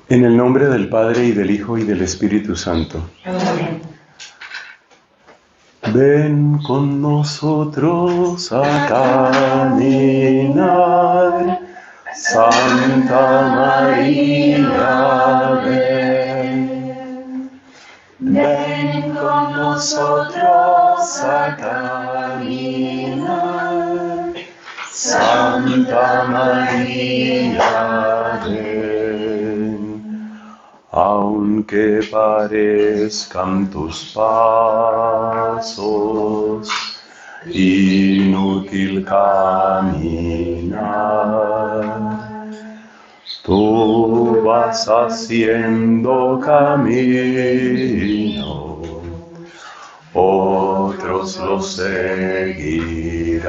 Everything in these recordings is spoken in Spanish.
En el nombre del Padre, y del Hijo, y del Espíritu Santo. Amén. Ven con nosotros a caminar, Santa María, ven. Ven con nosotros a caminar, Santa María, ven. Aunque parezcan tus pasos inútil caminar, tú vas haciendo camino, otros lo seguirán.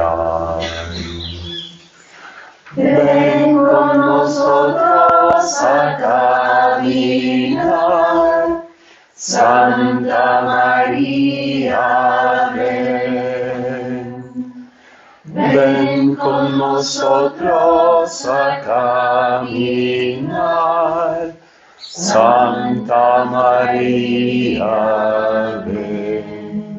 Ven con nosotros a caminar, Santa María, ven. Ven con nosotros a caminar, Santa María, ven.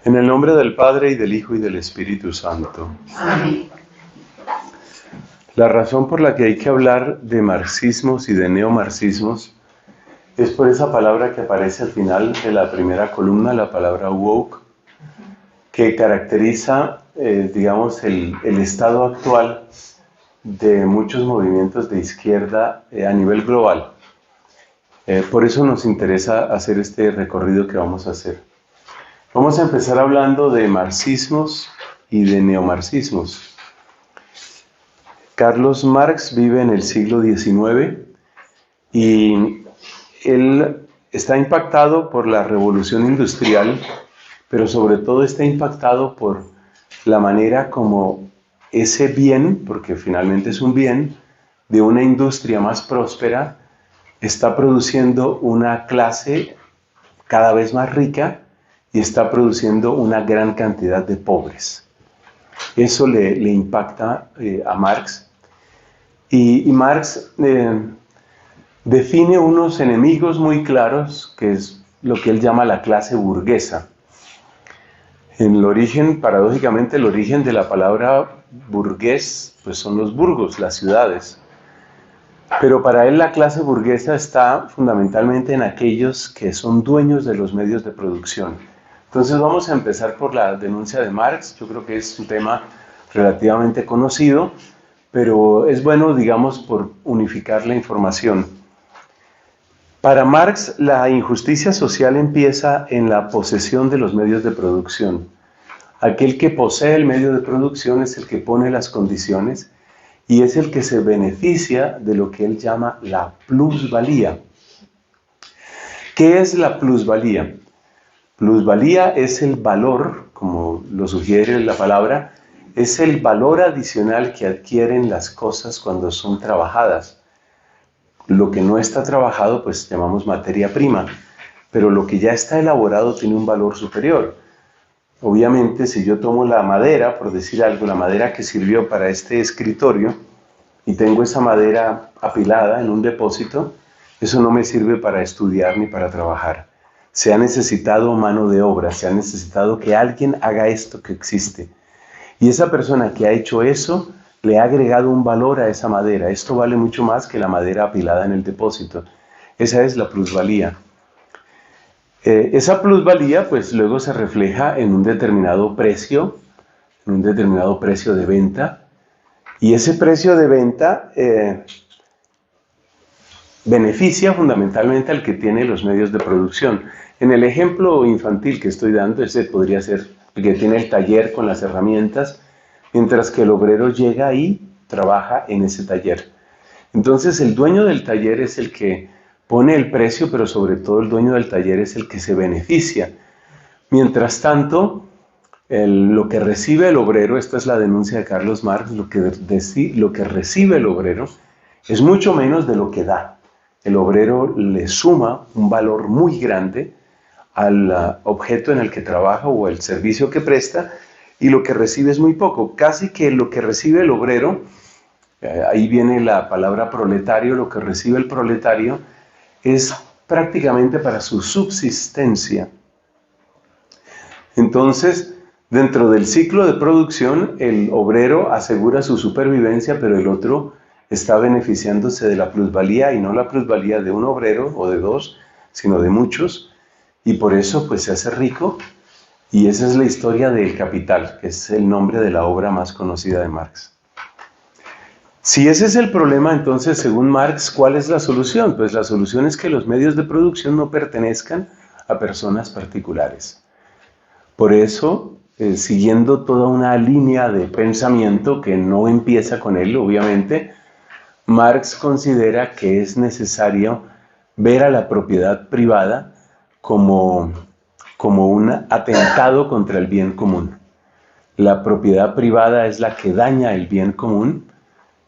En el nombre del Padre, y del Hijo, y del Espíritu Santo. Amén. La razón por la que hay que hablar de marxismos y de neomarxismos es por esa palabra que aparece al final de la primera columna, la palabra woke, que caracteriza, digamos, el estado actual de muchos movimientos de izquierda a nivel global. Por eso nos interesa hacer este recorrido que vamos a hacer. Vamos a empezar hablando de marxismos y de neomarxismos. Carlos Marx vive en el siglo XIX y él está impactado por la revolución industrial, pero sobre todo está impactado por la manera como ese bien, porque finalmente es un bien, de una industria más próspera, está produciendo una clase cada vez más rica y está produciendo una gran cantidad de pobres. Eso le impacta a Marx. Y Marx define unos enemigos muy claros, que es lo que él llama la clase burguesa. En el origen, paradójicamente, el origen de la palabra burgués, pues son los burgos, las ciudades. Pero para él la clase burguesa está fundamentalmente en aquellos que son dueños de los medios de producción. Entonces vamos a empezar por la denuncia de Marx. Yo creo que es un tema relativamente conocido, pero es bueno, digamos, por unificar la información. Para Marx, la injusticia social empieza en la posesión de los medios de producción. Aquel que posee el medio de producción es el que pone las condiciones y es el que se beneficia de lo que él llama la plusvalía. ¿Qué es la plusvalía? Plusvalía es el valor, como lo sugiere la palabra, es el valor adicional que adquieren las cosas cuando son trabajadas. Lo que no está trabajado, pues llamamos materia prima, pero lo que ya está elaborado tiene un valor superior. Obviamente, si yo tomo la madera, por decir algo, la madera que sirvió para este escritorio, y tengo esa madera apilada en un depósito, eso no me sirve para estudiar ni para trabajar. Se ha necesitado mano de obra, se ha necesitado que alguien haga esto que existe. Y esa persona que ha hecho eso, le ha agregado un valor a esa madera. Esto vale mucho más que la madera apilada en el depósito. Esa es la plusvalía. Esa plusvalía, pues luego se refleja en un determinado precio de venta. Y ese precio de venta beneficia fundamentalmente al que tiene los medios de producción. En el ejemplo infantil que estoy dando, ese podría ser el que tiene el taller con las herramientas, mientras que el obrero llega y trabaja en ese taller. Entonces el dueño del taller es el que pone el precio, pero sobre todo el dueño del taller es el que se beneficia. Mientras tanto, lo que recibe el obrero, esta es la denuncia de Carlos Marx, lo que recibe el obrero es mucho menos de lo que da. El obrero le suma un valor muy grande al objeto en el que trabaja o el servicio que presta, y lo que recibe es muy poco. Casi que lo que recibe el obrero ahí viene la palabra proletario, lo que recibe el proletario es prácticamente para su subsistencia. Entonces, dentro del ciclo de producción, el obrero asegura su supervivencia, pero el otro está beneficiándose de la plusvalía, y no la plusvalía de un obrero o de dos, sino de muchos, y por eso pues se hace rico, y esa es la historia del Capital, que es el nombre de la obra más conocida de Marx. Si ese es el problema, entonces, según Marx, ¿cuál es la solución? Pues la solución es que los medios de producción no pertenezcan a personas particulares. Por eso, siguiendo toda una línea de pensamiento que no empieza con él, obviamente, Marx considera que es necesario ver a la propiedad privada como un atentado contra el bien común. La propiedad privada es la que daña el bien común,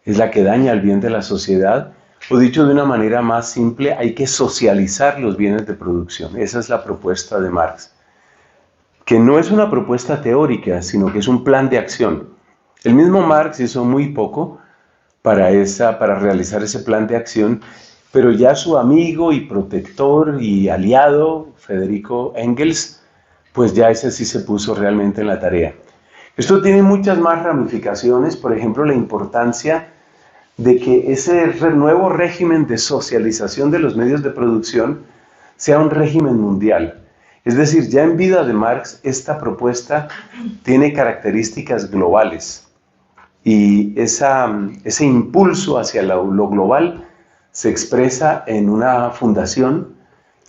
es la que daña el bien de la sociedad, o dicho de una manera más simple, hay que socializar los bienes de producción. Esa es la propuesta de Marx, que no es una propuesta teórica, sino que es un plan de acción. El mismo Marx hizo muy poco para realizar ese plan de acción, pero ya su amigo y protector y aliado, Federico Engels, pues ya ese sí se puso realmente en la tarea. Esto tiene muchas más ramificaciones, por ejemplo, la importancia de que ese nuevo régimen de socialización de los medios de producción sea un régimen mundial. Es decir, ya en vida de Marx, esta propuesta tiene características globales, y ese impulso hacia lo global se expresa en una fundación,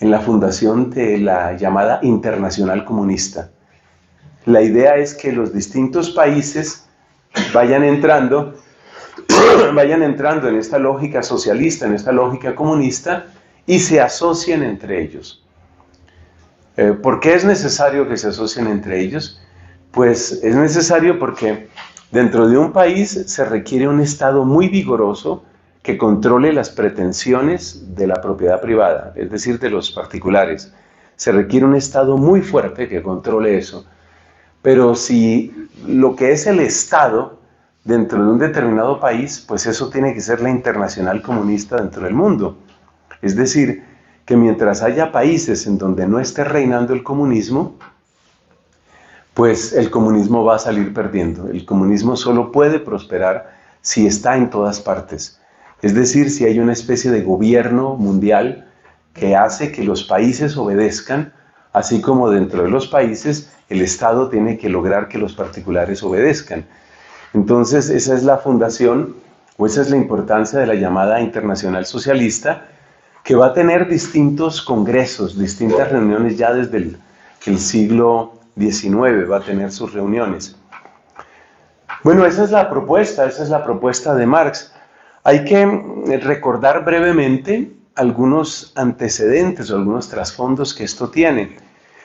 en la fundación de la llamada Internacional Comunista. La idea es que los distintos países vayan entrando en esta lógica socialista, en esta lógica comunista, y se asocien entre ellos. ¿Por qué es necesario que se asocien entre ellos? Pues es necesario porque dentro de un país se requiere un Estado muy vigoroso que controle las pretensiones de la propiedad privada, es decir, de los particulares. Se requiere un Estado muy fuerte que controle eso. Pero si lo que es el Estado dentro de un determinado país, pues eso tiene que ser la Internacional Comunista dentro del mundo. Es decir, que mientras haya países en donde no esté reinando el comunismo, pues el comunismo va a salir perdiendo. El comunismo solo puede prosperar si está en todas partes. Es decir, si hay una especie de gobierno mundial que hace que los países obedezcan, así como dentro de los países el Estado tiene que lograr que los particulares obedezcan. Entonces, esa es la fundación, o esa es la importancia de la llamada Internacional Socialista, que va a tener distintos congresos, distintas reuniones ya desde el siglo XIX, va a tener sus reuniones. Bueno, esa es la propuesta de Marx. Hay que recordar brevemente algunos antecedentes o algunos trasfondos que esto tiene.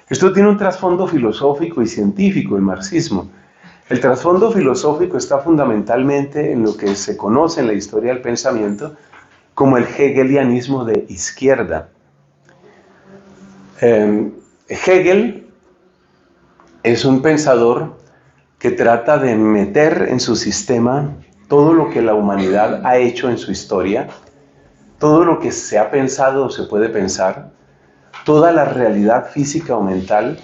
Esto tiene un trasfondo filosófico y científico, el marxismo. El trasfondo filosófico está fundamentalmente en lo que se conoce en la historia del pensamiento como el hegelianismo de izquierda. Hegel es un pensador que trata de meter en su sistema todo lo que la humanidad ha hecho en su historia, todo lo que se ha pensado o se puede pensar, toda la realidad física o mental,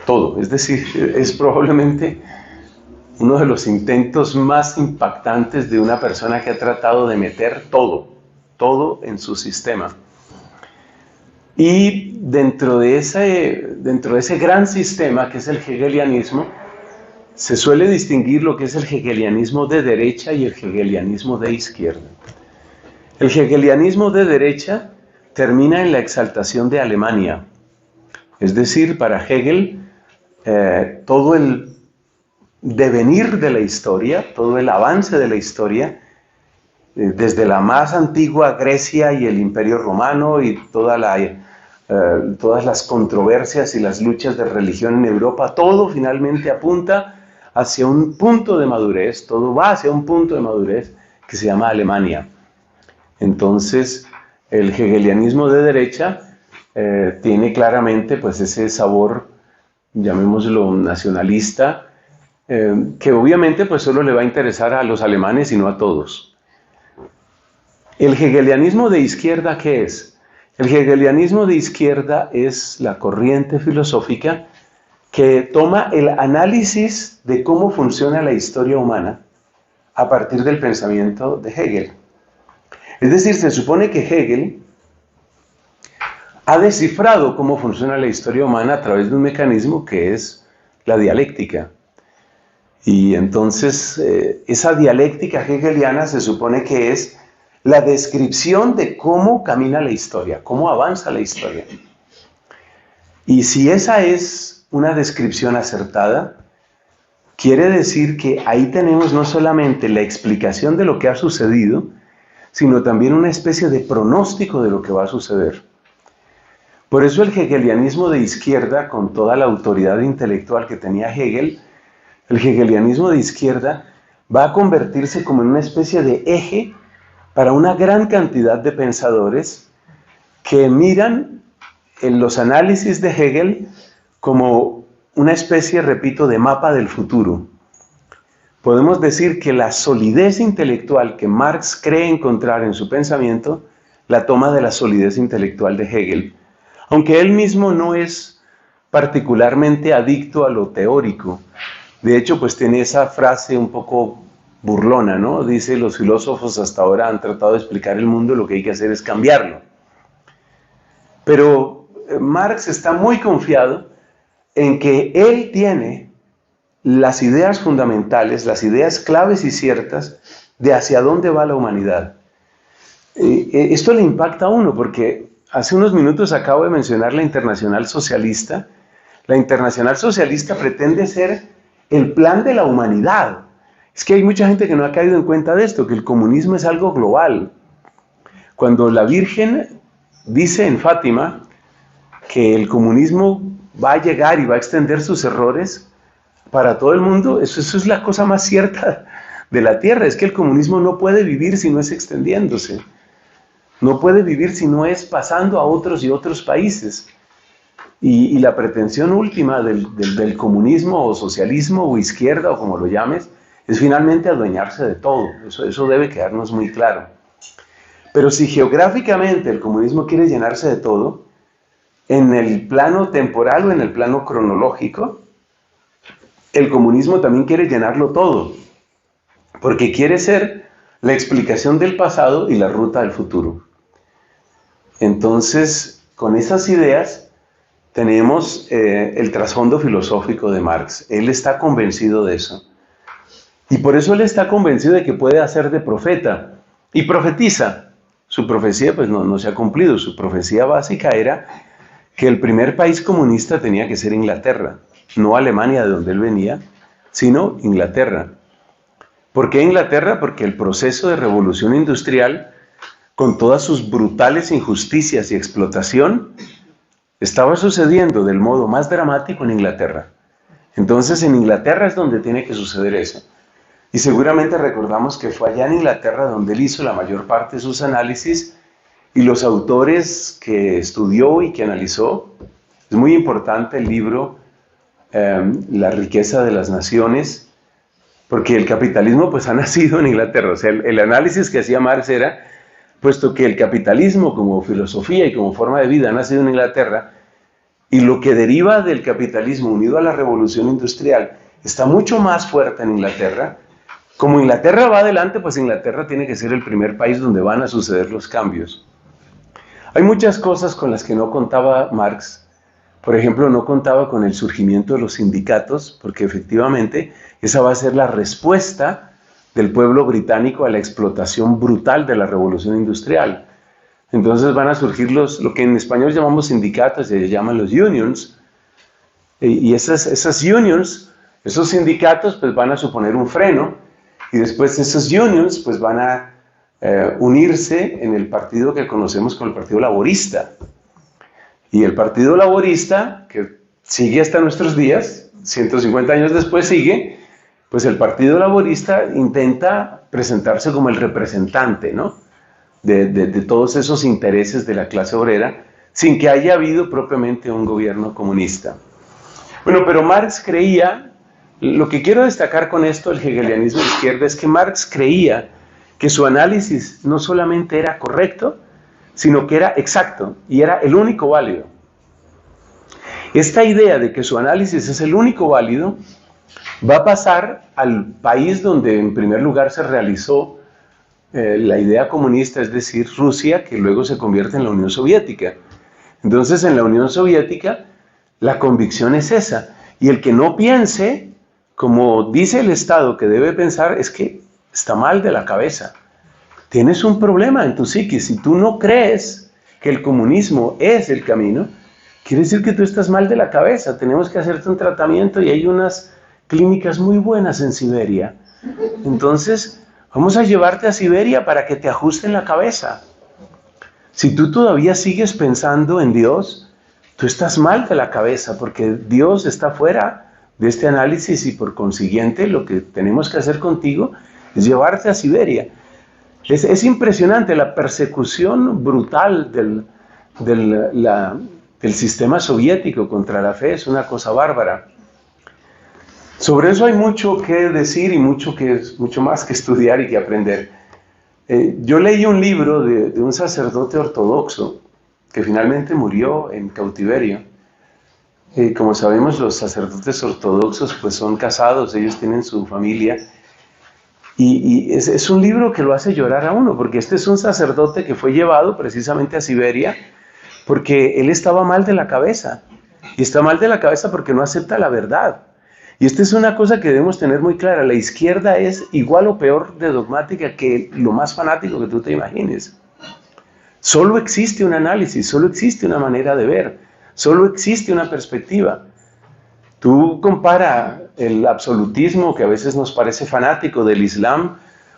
todo. Es decir, es probablemente uno de los intentos más impactantes de una persona que ha tratado de meter todo en su sistema. Y dentro de ese gran sistema que es el hegelianismo, se suele distinguir lo que es el hegelianismo de derecha y el hegelianismo de izquierda. El hegelianismo de derecha termina en la exaltación de Alemania. Es decir, para Hegel, todo el devenir de la historia, todo el avance de la historia, desde la más antigua Grecia y el Imperio Romano y todas las controversias y las luchas de religión en Europa, todo finalmente apunta hacia un punto de madurez, todo va hacia un punto de madurez que se llama Alemania. Entonces, el hegelianismo de derecha tiene claramente pues ese sabor, llamémoslo nacionalista, que obviamente pues solo le va a interesar a los alemanes y no a todos. ¿El hegelianismo de izquierda qué es? El hegelianismo de izquierda es la corriente filosófica que toma el análisis de cómo funciona la historia humana a partir del pensamiento de Hegel. Es decir, se supone que Hegel ha descifrado cómo funciona la historia humana a través de un mecanismo que es la dialéctica. Y entonces esa dialéctica hegeliana se supone que es la descripción de cómo camina la historia, cómo avanza la historia. Y si esa es una descripción acertada, quiere decir que ahí tenemos no solamente la explicación de lo que ha sucedido, sino también una especie de pronóstico de lo que va a suceder. Por eso el hegelianismo de izquierda, con toda la autoridad intelectual que tenía Hegel, el hegelianismo de izquierda va a convertirse como en una especie de eje para una gran cantidad de pensadores que miran en los análisis de Hegel como una especie, repito, de mapa del futuro. Podemos decir que la solidez intelectual que Marx cree encontrar en su pensamiento la toma de la solidez intelectual de Hegel, aunque él mismo no es particularmente adicto a lo teórico. De hecho, pues tiene esa frase un poco burlona, ¿no? Dice, los filósofos hasta ahora han tratado de explicar el mundo, lo que hay que hacer es cambiarlo. Pero Marx está muy confiado en que él tiene las ideas fundamentales, las ideas claves y ciertas de hacia dónde va la humanidad. Esto le impacta a uno porque hace unos minutos acabo de mencionar la Internacional Socialista. La Internacional Socialista pretende ser el plan de la humanidad. Es que hay mucha gente que no ha caído en cuenta de esto, que el comunismo es algo global. Cuando la Virgen dice en Fátima que el comunismo va a llegar y va a extender sus errores para todo el mundo, eso es la cosa más cierta de la Tierra. Es que el comunismo no puede vivir si no es extendiéndose. No puede vivir si no es pasando a otros y otros países. Y la pretensión última del comunismo o socialismo o izquierda o como lo llames, es finalmente adueñarse de todo. Eso debe quedarnos muy claro. Pero si geográficamente el comunismo quiere llenarse de todo, en el plano temporal o en el plano cronológico, el comunismo también quiere llenarlo todo, porque quiere ser la explicación del pasado y la ruta del futuro. Entonces, con esas ideas tenemos el trasfondo filosófico de Marx. Él está convencido de eso. Y por eso él está convencido de que puede hacer de profeta. Y profetiza. Su profecía pues no se ha cumplido. Su profecía básica era que el primer país comunista tenía que ser Inglaterra. No Alemania, de donde él venía, sino Inglaterra. ¿Por qué Inglaterra? Porque el proceso de revolución industrial, con todas sus brutales injusticias y explotación, estaba sucediendo del modo más dramático en Inglaterra. Entonces en Inglaterra es donde tiene que suceder eso. Y seguramente recordamos que fue allá en Inglaterra donde él hizo la mayor parte de sus análisis y los autores que estudió y que analizó. Es muy importante el libro La riqueza de las naciones, porque el capitalismo pues ha nacido en Inglaterra. O sea, el análisis que hacía Marx era, puesto que el capitalismo como filosofía y como forma de vida ha nacido en Inglaterra, y lo que deriva del capitalismo unido a la revolución industrial está mucho más fuerte en Inglaterra, como Inglaterra va adelante, pues Inglaterra tiene que ser el primer país donde van a suceder los cambios. Hay muchas cosas con las que no contaba Marx. Por ejemplo, no contaba con el surgimiento de los sindicatos, porque efectivamente esa va a ser la respuesta del pueblo británico a la explotación brutal de la revolución industrial. Entonces van a surgir lo que en español llamamos sindicatos, se llaman los unions, y esas unions, esos sindicatos pues van a suponer un freno, y después esos unions pues van a unirse en el partido que conocemos como el Partido Laborista. Y el Partido Laborista, que sigue hasta nuestros días, 150 años después sigue, pues el Partido Laborista intenta presentarse como el representante, ¿no?, de todos esos intereses de la clase obrera, sin que haya habido propiamente un gobierno comunista. Bueno, pero Marx creía Lo que quiero destacar con esto del hegelianismo de izquierda es que Marx creía que su análisis no solamente era correcto, sino que era exacto y era el único válido. Esta idea de que su análisis es el único válido va a pasar al país donde en primer lugar se realizó la idea comunista, es decir, Rusia, que luego se convierte en la Unión Soviética. Entonces, en la Unión Soviética, la convicción es esa. Y el que no piense, como dice el Estado que debe pensar, es que está mal de la cabeza. Tienes un problema en tu psiquis. Si tú no crees que el comunismo es el camino, quiere decir que tú estás mal de la cabeza. Tenemos que hacerte un tratamiento y hay unas clínicas muy buenas en Siberia. Entonces, vamos a llevarte a Siberia para que te ajusten la cabeza. Si tú todavía sigues pensando en Dios, tú estás mal de la cabeza porque Dios está fuera de este análisis y por consiguiente lo que tenemos que hacer contigo es llevarte a Siberia. Es impresionante la persecución brutal del sistema soviético contra la fe, es una cosa bárbara. Sobre eso hay mucho que decir y mucho más que estudiar y que aprender. Yo leí un libro de un sacerdote ortodoxo que finalmente murió en cautiverio. Como sabemos, los sacerdotes ortodoxos pues son casados, ellos tienen su familia. Y es un libro que lo hace llorar a uno, porque este es un sacerdote que fue llevado precisamente a Siberia porque él estaba mal de la cabeza. Y está mal de la cabeza porque no acepta la verdad. Y esta es una cosa que debemos tener muy clara. La izquierda es igual o peor de dogmática que lo más fanático que tú te imagines. Solo existe un análisis, solo existe una manera de ver, solo existe una perspectiva. Tú compara el absolutismo, que a veces nos parece fanático, del Islam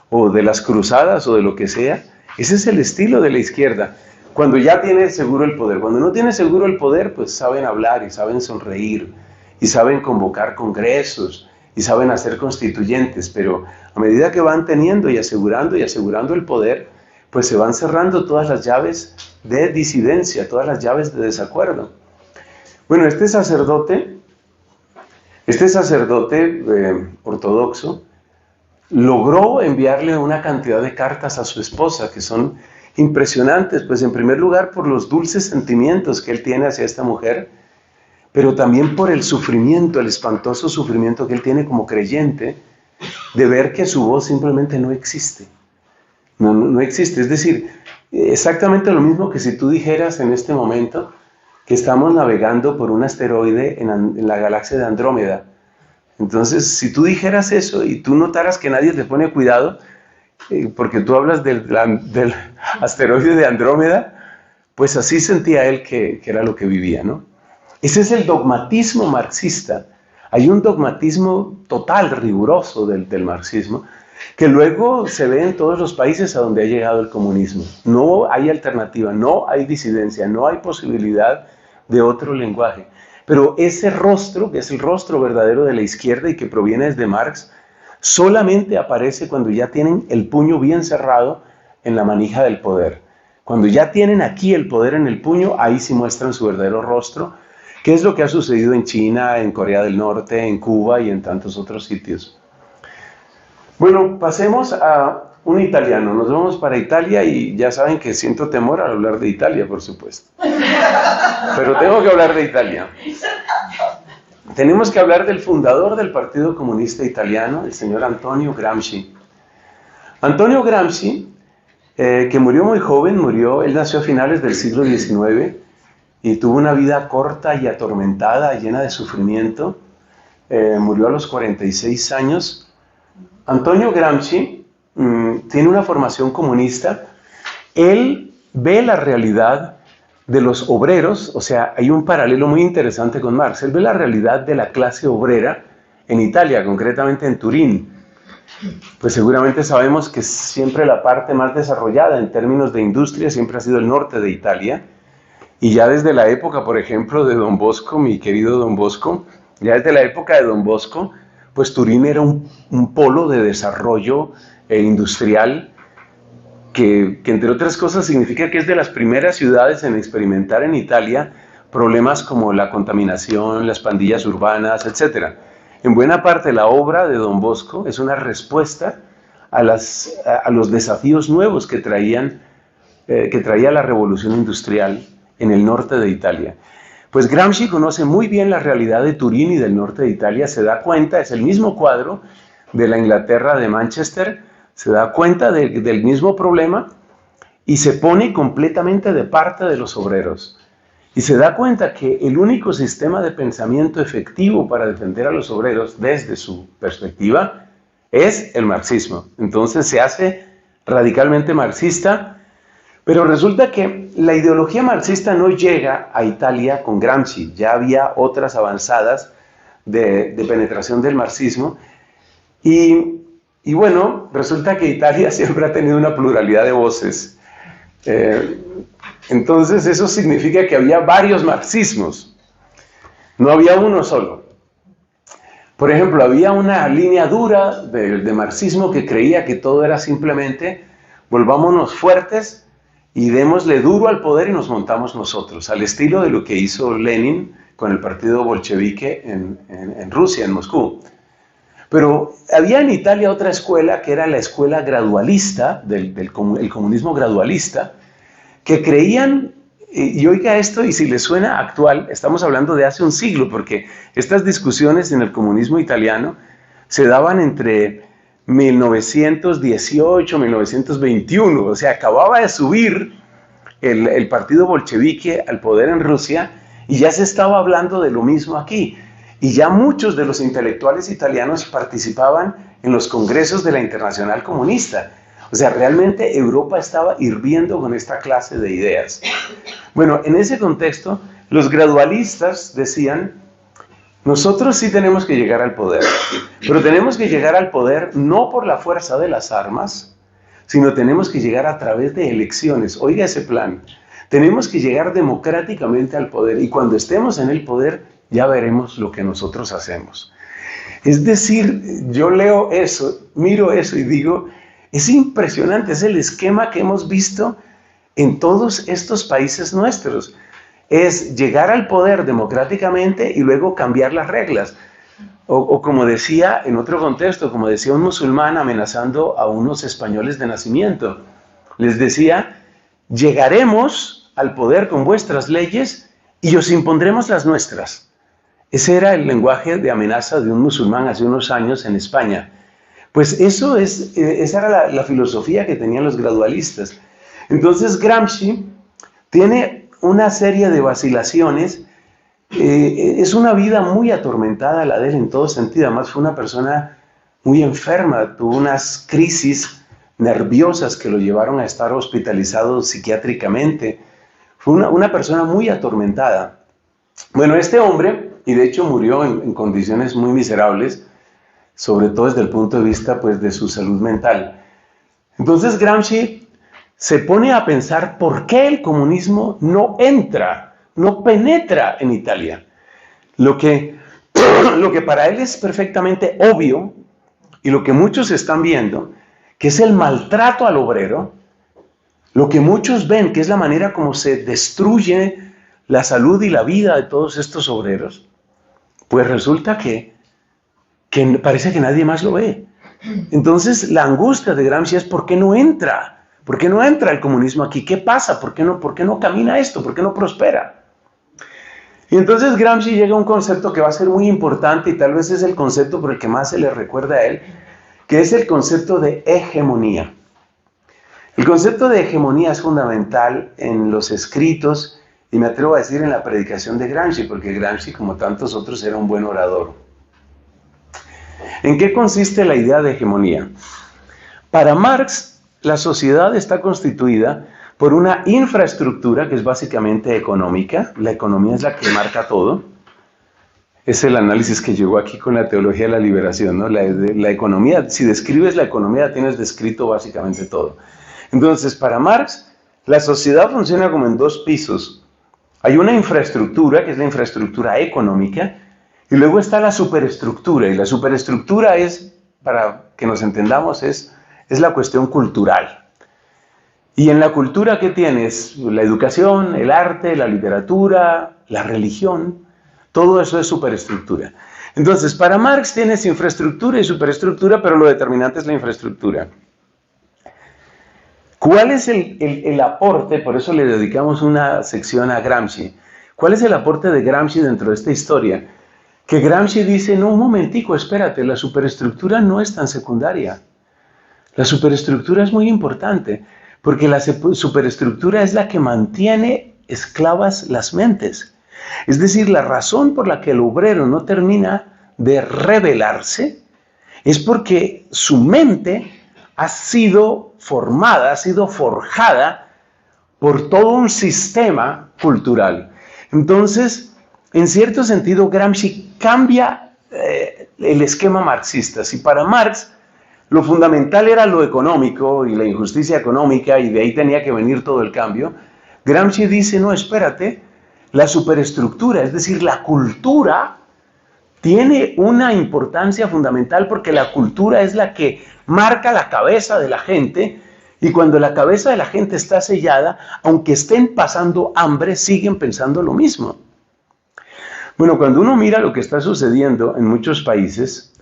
o de las cruzadas o de lo que sea. Ese es el estilo de la izquierda. Cuando ya tiene seguro el poder. Cuando no tiene seguro el poder, pues saben hablar y saben sonreír y saben convocar congresos y saben hacer constituyentes. Pero a medida que van teniendo y asegurando el poder, pues se van cerrando todas las llaves de disidencia, todas las llaves de desacuerdo. Bueno, este sacerdote ortodoxo logró enviarle una cantidad de cartas a su esposa que son impresionantes, pues en primer lugar por los dulces sentimientos que él tiene hacia esta mujer, pero también por el sufrimiento, el espantoso sufrimiento que él tiene como creyente de ver que su voz simplemente no existe. No existe, es decir, exactamente lo mismo que si tú dijeras en este momento que estamos navegando por un asteroide en la galaxia de Andrómeda. Entonces, si tú dijeras eso y tú notaras que nadie te pone cuidado, porque tú hablas del asteroide de Andrómeda, pues así sentía él que era lo que vivía, ¿no? Ese es el dogmatismo marxista. Hay un dogmatismo total, riguroso del marxismo, que luego se ve en todos los países a donde ha llegado el comunismo. No hay alternativa, no hay disidencia, no hay posibilidad de otro lenguaje. Pero ese rostro, que es el rostro verdadero de la izquierda y que proviene desde Marx, solamente aparece cuando ya tienen el puño bien cerrado en la manija del poder. Cuando ya tienen aquí el poder en el puño, ahí sí muestran su verdadero rostro, que es lo que ha sucedido en China, en Corea del Norte, en Cuba y en tantos otros sitios. Bueno, pasemos a un italiano. Nos vamos para Italia y ya saben que siento temor al hablar de Italia, por supuesto. Pero tengo que hablar de Italia. Tenemos que hablar del fundador del Partido Comunista Italiano, el señor Antonio Gramsci. Antonio Gramsci, que murió muy joven, él nació a finales del siglo XIX y tuvo una vida corta y atormentada, llena de sufrimiento. Murió a los 46 años. Antonio Gramsci tiene una formación comunista. Él ve la realidad de los obreros, o sea, hay un paralelo muy interesante con Marx. Él ve la realidad de la clase obrera en Italia, concretamente en Turín. Pues seguramente sabemos que siempre la parte más desarrollada en términos de industria siempre ha sido el norte de Italia. Y ya desde la época, por ejemplo, de Don Bosco, mi querido Don Bosco, ya desde la época de Don Bosco, pues Turín era un polo de desarrollo industrial que entre otras cosas significa que es de las primeras ciudades en experimentar en Italia problemas como la contaminación, las pandillas urbanas, etc. En buena parte la obra de Don Bosco es una respuesta a los desafíos nuevos que traía la revolución industrial en el norte de Italia. Pues Gramsci conoce muy bien la realidad de Turín y del norte de Italia, se da cuenta, es el mismo cuadro de la Inglaterra de Manchester, se da cuenta del mismo problema y se pone completamente de parte de los obreros. Y se da cuenta que el único sistema de pensamiento efectivo para defender a los obreros desde su perspectiva es el marxismo. Entonces se hace radicalmente marxista, pero resulta que la ideología marxista no llega a Italia con Gramsci. Ya había otras avanzadas de penetración del marxismo. Y bueno, resulta que Italia siempre ha tenido una pluralidad de voces. Entonces eso significa que había varios marxismos, no había uno solo. Por ejemplo, había una línea dura de marxismo que creía que todo era simplemente volvámonos fuertes y démosle duro al poder y nos montamos nosotros, al estilo de lo que hizo Lenin con el partido bolchevique en Rusia, en Moscú. Pero había en Italia otra escuela que era la escuela gradualista, el comunismo gradualista, que creían, y oiga esto, y si les suena actual, estamos hablando de hace un siglo, porque estas discusiones en el comunismo italiano se daban entre 1918 y 1921, o sea, acababa de subir el partido bolchevique al poder en Rusia, y ya se estaba hablando de lo mismo aquí, y ya muchos de los intelectuales italianos participaban en los congresos de la Internacional Comunista. O sea, realmente Europa estaba hirviendo con esta clase de ideas. Bueno, en ese contexto, los gradualistas decían, nosotros sí tenemos que llegar al poder, pero tenemos que llegar al poder no por la fuerza de las armas, sino tenemos que llegar a través de elecciones. Oiga ese plan. Tenemos que llegar democráticamente al poder y cuando estemos en el poder ya veremos lo que nosotros hacemos. Es decir, yo leo eso, miro eso y digo, es impresionante, es el esquema que hemos visto en todos estos países nuestros. Es llegar al poder democráticamente y luego cambiar las reglas. O como decía en otro contexto, como decía un musulmán amenazando a unos españoles de nacimiento. Les decía, llegaremos al poder con vuestras leyes y os impondremos las nuestras. Ese era el lenguaje de amenaza de un musulmán hace unos años en España. Pues esa era la filosofía que tenían los gradualistas. Entonces Gramsci tiene una serie de vacilaciones, es una vida muy atormentada la de él en todo sentido, además fue una persona muy enferma, tuvo unas crisis nerviosas que lo llevaron a estar hospitalizado psiquiátricamente, fue una persona muy atormentada. Bueno, este hombre, y de hecho murió en condiciones muy miserables, sobre todo desde el punto de vista pues, de su salud mental. Entonces Gramsci se pone a pensar por qué el comunismo no entra, no penetra en Italia. Lo que para él es perfectamente obvio y lo que muchos están viendo, que es el maltrato al obrero, lo que muchos ven que es la manera como se destruye la salud y la vida de todos estos obreros, pues resulta que parece que nadie más lo ve. Entonces la angustia de Gramsci es ¿por qué no entra? ¿Por qué no entra el comunismo aquí? ¿Qué pasa? ¿Por qué no camina esto? ¿Por qué no prospera? Y entonces Gramsci llega a un concepto que va a ser muy importante y tal vez es el concepto por el que más se le recuerda a él, que es el concepto de hegemonía. El concepto de hegemonía es fundamental en los escritos y me atrevo a decir en la predicación de Gramsci, porque Gramsci, como tantos otros, era un buen orador. ¿En qué consiste la idea de hegemonía? Para Marx, la sociedad está constituida por una infraestructura que es básicamente económica. La economía es la que marca todo. Es el análisis que llegó aquí con la teología de la liberación, ¿no? La economía, si describes la economía, tienes descrito básicamente todo. Entonces, para Marx, la sociedad funciona como en dos pisos. Hay una infraestructura, que es la infraestructura económica, y luego está la superestructura, y la superestructura es, para que nos entendamos, es la cuestión cultural. Y en la cultura, ¿qué tienes? La educación, el arte, la literatura, la religión, todo eso es superestructura. Entonces, para Marx tienes infraestructura y superestructura, pero lo determinante es la infraestructura. ¿Cuál es el aporte? Por eso le dedicamos una sección a Gramsci. ¿Cuál es el aporte de Gramsci dentro de esta historia? Que Gramsci dice, no, un momentico, espérate, la superestructura no es tan secundaria. La superestructura es muy importante, porque la superestructura es la que mantiene esclavas las mentes. Es decir, la razón por la que el obrero no termina de rebelarse es porque su mente ha sido formada, ha sido forjada por todo un sistema cultural. Entonces, en cierto sentido, Gramsci cambia el esquema marxista. Si para Marx lo fundamental era lo económico y la injusticia económica y de ahí tenía que venir todo el cambio, Gramsci dice, no, espérate, la superestructura, es decir, la cultura tiene una importancia fundamental porque la cultura es la que marca la cabeza de la gente y cuando la cabeza de la gente está sellada, aunque estén pasando hambre, siguen pensando lo mismo. Bueno, cuando uno mira lo que está sucediendo en muchos países,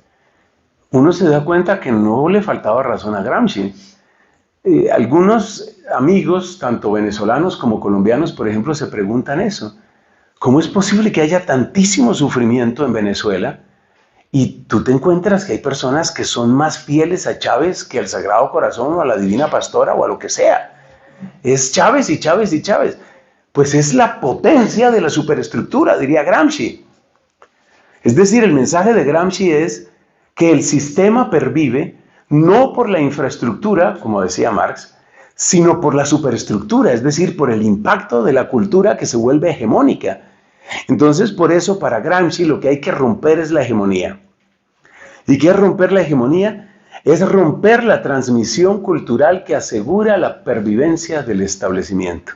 uno se da cuenta que no le faltaba razón a Gramsci. Algunos amigos, tanto venezolanos como colombianos, por ejemplo, se preguntan eso. ¿Cómo es posible que haya tantísimo sufrimiento en Venezuela y tú te encuentras que hay personas que son más fieles a Chávez que al Sagrado Corazón o a la Divina Pastora o a lo que sea? Es Chávez y Chávez y Chávez. Pues es la potencia de la superestructura, diría Gramsci. Es decir, el mensaje de Gramsci es que el sistema pervive no por la infraestructura, como decía Marx, sino por la superestructura, es decir, por el impacto de la cultura que se vuelve hegemónica. Entonces, por eso, para Gramsci, lo que hay que romper es la hegemonía. ¿Y qué es romper la hegemonía? Es romper la transmisión cultural que asegura la pervivencia del establecimiento.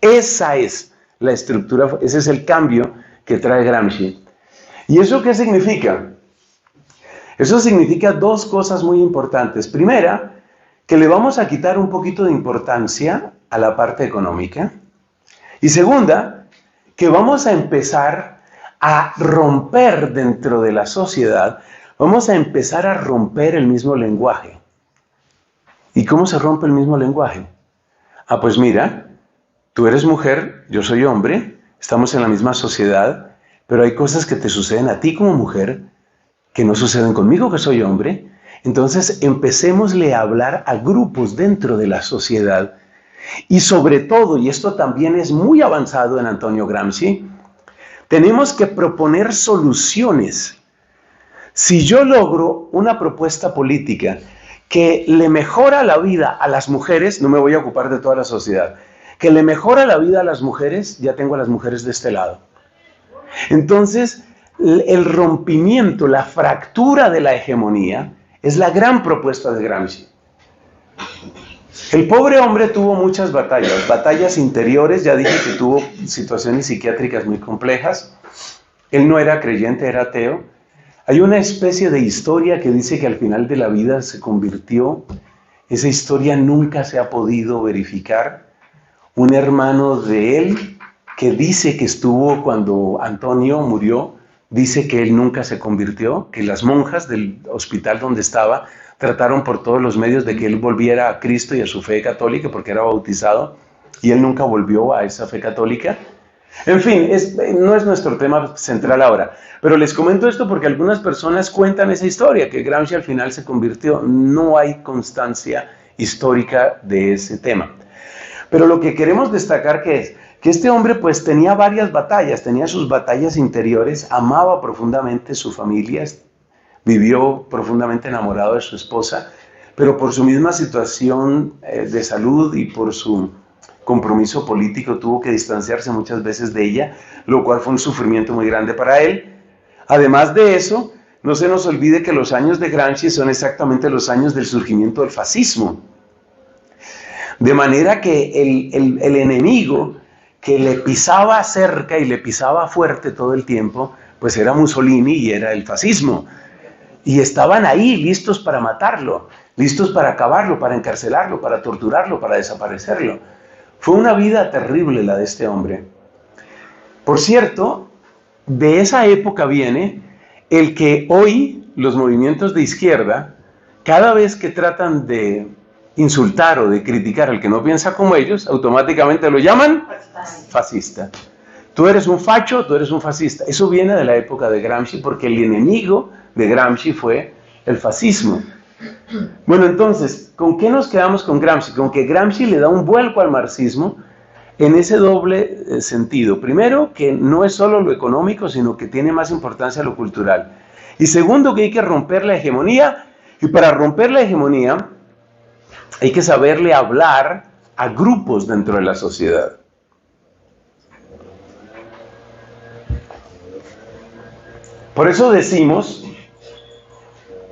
Esa es la estructura, ese es el cambio que trae Gramsci. ¿Y eso qué significa? Eso significa dos cosas muy importantes. Primera, que le vamos a quitar un poquito de importancia a la parte económica. Y segunda, que vamos a empezar a romper dentro de la sociedad, vamos a empezar a romper el mismo lenguaje. ¿Y cómo se rompe el mismo lenguaje? Ah, pues mira, tú eres mujer, yo soy hombre, estamos en la misma sociedad, pero hay cosas que te suceden a ti como mujer que no suceden conmigo, que soy hombre. Entonces empecémosle a hablar a grupos dentro de la sociedad y sobre todo, y esto también es muy avanzado en Antonio Gramsci, tenemos que proponer soluciones. Si yo logro una propuesta política que le mejora la vida a las mujeres, no me voy a ocupar de toda la sociedad, que le mejora la vida a las mujeres, ya tengo a las mujeres de este lado. Entonces, el rompimiento, la fractura de la hegemonía, es la gran propuesta de Gramsci. El pobre hombre tuvo muchas batallas, batallas interiores, ya dije que tuvo situaciones psiquiátricas muy complejas. Él no era creyente, era ateo. Hay una especie de historia que dice que al final de la vida se convirtió. Esa historia nunca se ha podido verificar. Un hermano de él que dice que estuvo cuando Antonio murió, dice que él nunca se convirtió, que las monjas del hospital donde estaba trataron por todos los medios de que él volviera a Cristo y a su fe católica porque era bautizado y él nunca volvió a esa fe católica. En fin, no es nuestro tema central ahora, pero les comento esto porque algunas personas cuentan esa historia, que Gramsci al final se convirtió. No hay constancia histórica de ese tema. Pero lo que queremos destacar que este hombre pues tenía varias batallas, tenía sus batallas interiores, amaba profundamente su familia, vivió profundamente enamorado de su esposa, pero por su misma situación de salud y por su compromiso político tuvo que distanciarse muchas veces de ella, lo cual fue un sufrimiento muy grande para él. Además de eso, no se nos olvide que los años de Gramsci son exactamente los años del surgimiento del fascismo. De manera que el enemigo que le pisaba cerca y le pisaba fuerte todo el tiempo, pues era Mussolini y era el fascismo. Y estaban ahí listos para matarlo, listos para acabarlo, para encarcelarlo, para torturarlo, para desaparecerlo. Fue una vida terrible la de este hombre. Por cierto, de esa época viene el que hoy los movimientos de izquierda, cada vez que tratan de insultar o de criticar al que no piensa como ellos, automáticamente lo llaman fascista. Tú eres un facho, tú eres un fascista. Eso viene de la época de Gramsci, porque el enemigo de Gramsci fue el fascismo. Bueno, entonces, ¿con qué nos quedamos con Gramsci? Con que Gramsci le da un vuelco al marxismo en ese doble sentido. Primero, que no es solo lo económico, sino que tiene más importancia lo cultural. Y segundo, que hay que romper la hegemonía. Y para romper la hegemonía, hay que saberle hablar a grupos dentro de la sociedad. Por eso decimos,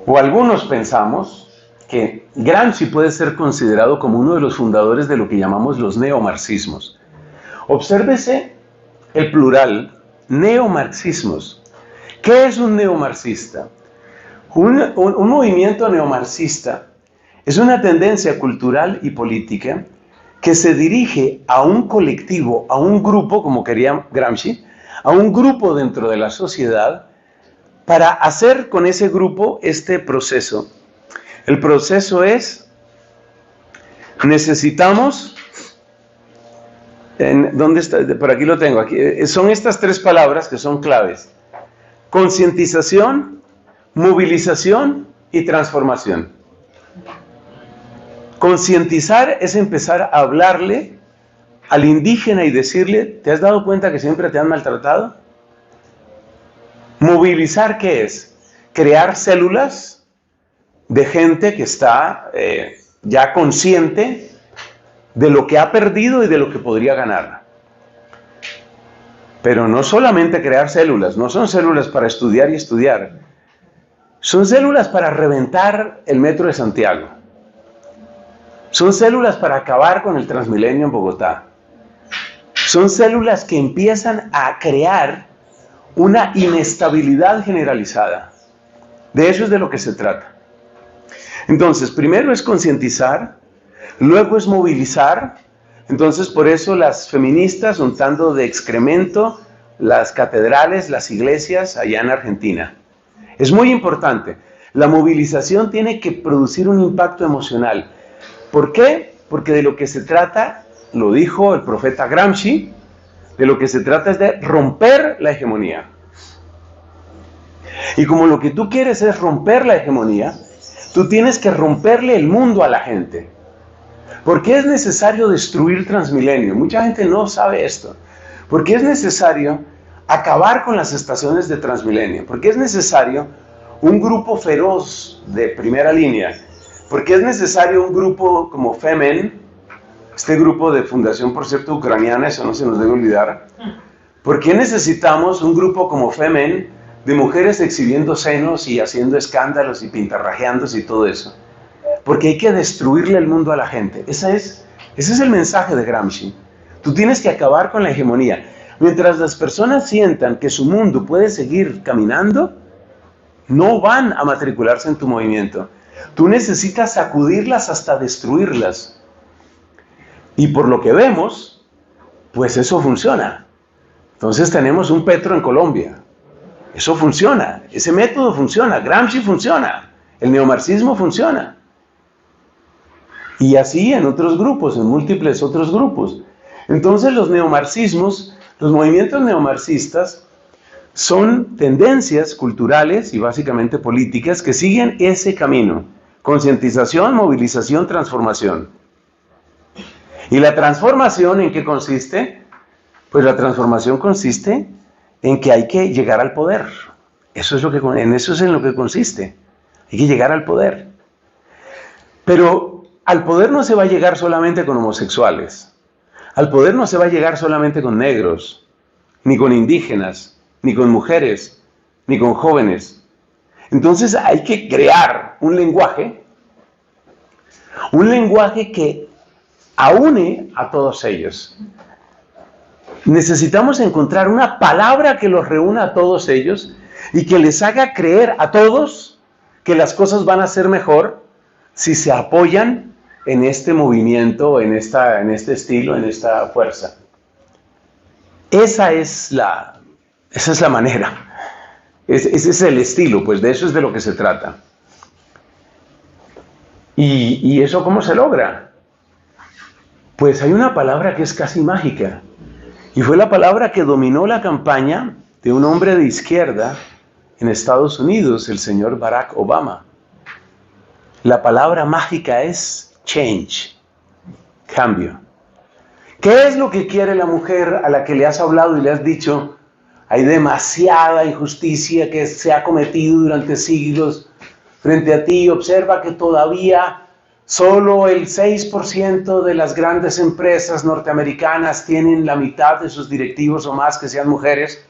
o algunos pensamos, que Gramsci puede ser considerado como uno de los fundadores de lo que llamamos los neomarxismos. Obsérvese el plural, neomarxismos. ¿Qué es un neomarxista? Un movimiento neomarxista es una tendencia cultural y política que se dirige a un colectivo, a un grupo, como quería Gramsci, a un grupo dentro de la sociedad, para hacer con ese grupo este proceso. El proceso es, necesitamos, ¿dónde está? Por aquí lo tengo, aquí, son estas tres palabras que son claves: concientización, movilización y transformación. Concientizar es empezar a hablarle al indígena y decirle, ¿te has dado cuenta que siempre te han maltratado? Movilizar, ¿qué es? Crear células de gente que está ya consciente de lo que ha perdido y de lo que podría ganar. Pero no solamente crear células, no son células para estudiar y estudiar. Son células para reventar el metro de Santiago. Son células para acabar con el Transmilenio en Bogotá. Son células que empiezan a crear una inestabilidad generalizada. De eso es de lo que se trata. Entonces, primero es concientizar, luego es movilizar. Entonces, por eso las feministas untando de excremento las catedrales, las iglesias allá en Argentina. Es muy importante. La movilización tiene que producir un impacto emocional. ¿Por qué? Porque de lo que se trata, lo dijo el profeta Gramsci, de lo que se trata es de romper la hegemonía. Y como lo que tú quieres es romper la hegemonía, tú tienes que romperle el mundo a la gente. ¿Por qué es necesario destruir Transmilenio? Mucha gente no sabe esto. ¿Por qué es necesario acabar con las estaciones de Transmilenio? ¿Por qué es necesario un grupo feroz de primera línea? ¿Por qué es necesario un grupo como Femen? Este grupo de fundación, por cierto, ucraniana, eso no se nos debe olvidar. ¿Por qué necesitamos un grupo como Femen de mujeres exhibiendo senos y haciendo escándalos y pintarrajeándose y todo eso? Porque hay que destruirle el mundo a la gente. Ese es el mensaje de Gramsci. Tú tienes que acabar con la hegemonía. Mientras las personas sientan que su mundo puede seguir caminando, no van a matricularse en tu movimiento. Tú necesitas sacudirlas hasta destruirlas. Y por lo que vemos, pues eso funciona. Entonces tenemos un Petro en Colombia. Eso funciona. Ese método funciona. Gramsci funciona. El neomarxismo funciona. Y así en otros grupos, en múltiples otros grupos. Entonces los neomarxismos, los movimientos neomarxistas, son tendencias culturales y básicamente políticas que siguen ese camino. Concientización, movilización, transformación. ¿Y la transformación en qué consiste? Pues la transformación consiste en que hay que llegar al poder. Eso es en lo que consiste. Hay que llegar al poder. Pero al poder no se va a llegar solamente con homosexuales. Al poder no se va a llegar solamente con negros, ni con indígenas, ni con mujeres, ni con jóvenes. Entonces hay que crear un lenguaje que aúne a todos ellos. Necesitamos encontrar una palabra que los reúna a todos ellos y que les haga creer a todos que las cosas van a ser mejor si se apoyan en este movimiento, en este estilo, en esta fuerza. Esa es la manera. Ese es el estilo, pues de eso es de lo que se trata. ¿Y eso cómo se logra? Pues hay una palabra que es casi mágica. Y fue la palabra que dominó la campaña de un hombre de izquierda en Estados Unidos, el señor Barack Obama. La palabra mágica es change, cambio. ¿Qué es lo que quiere la mujer a la que le has hablado y le has dicho, hay demasiada injusticia que se ha cometido durante siglos frente a ti? Observa que todavía solo el 6% de las grandes empresas norteamericanas tienen la mitad de sus directivos o más que sean mujeres.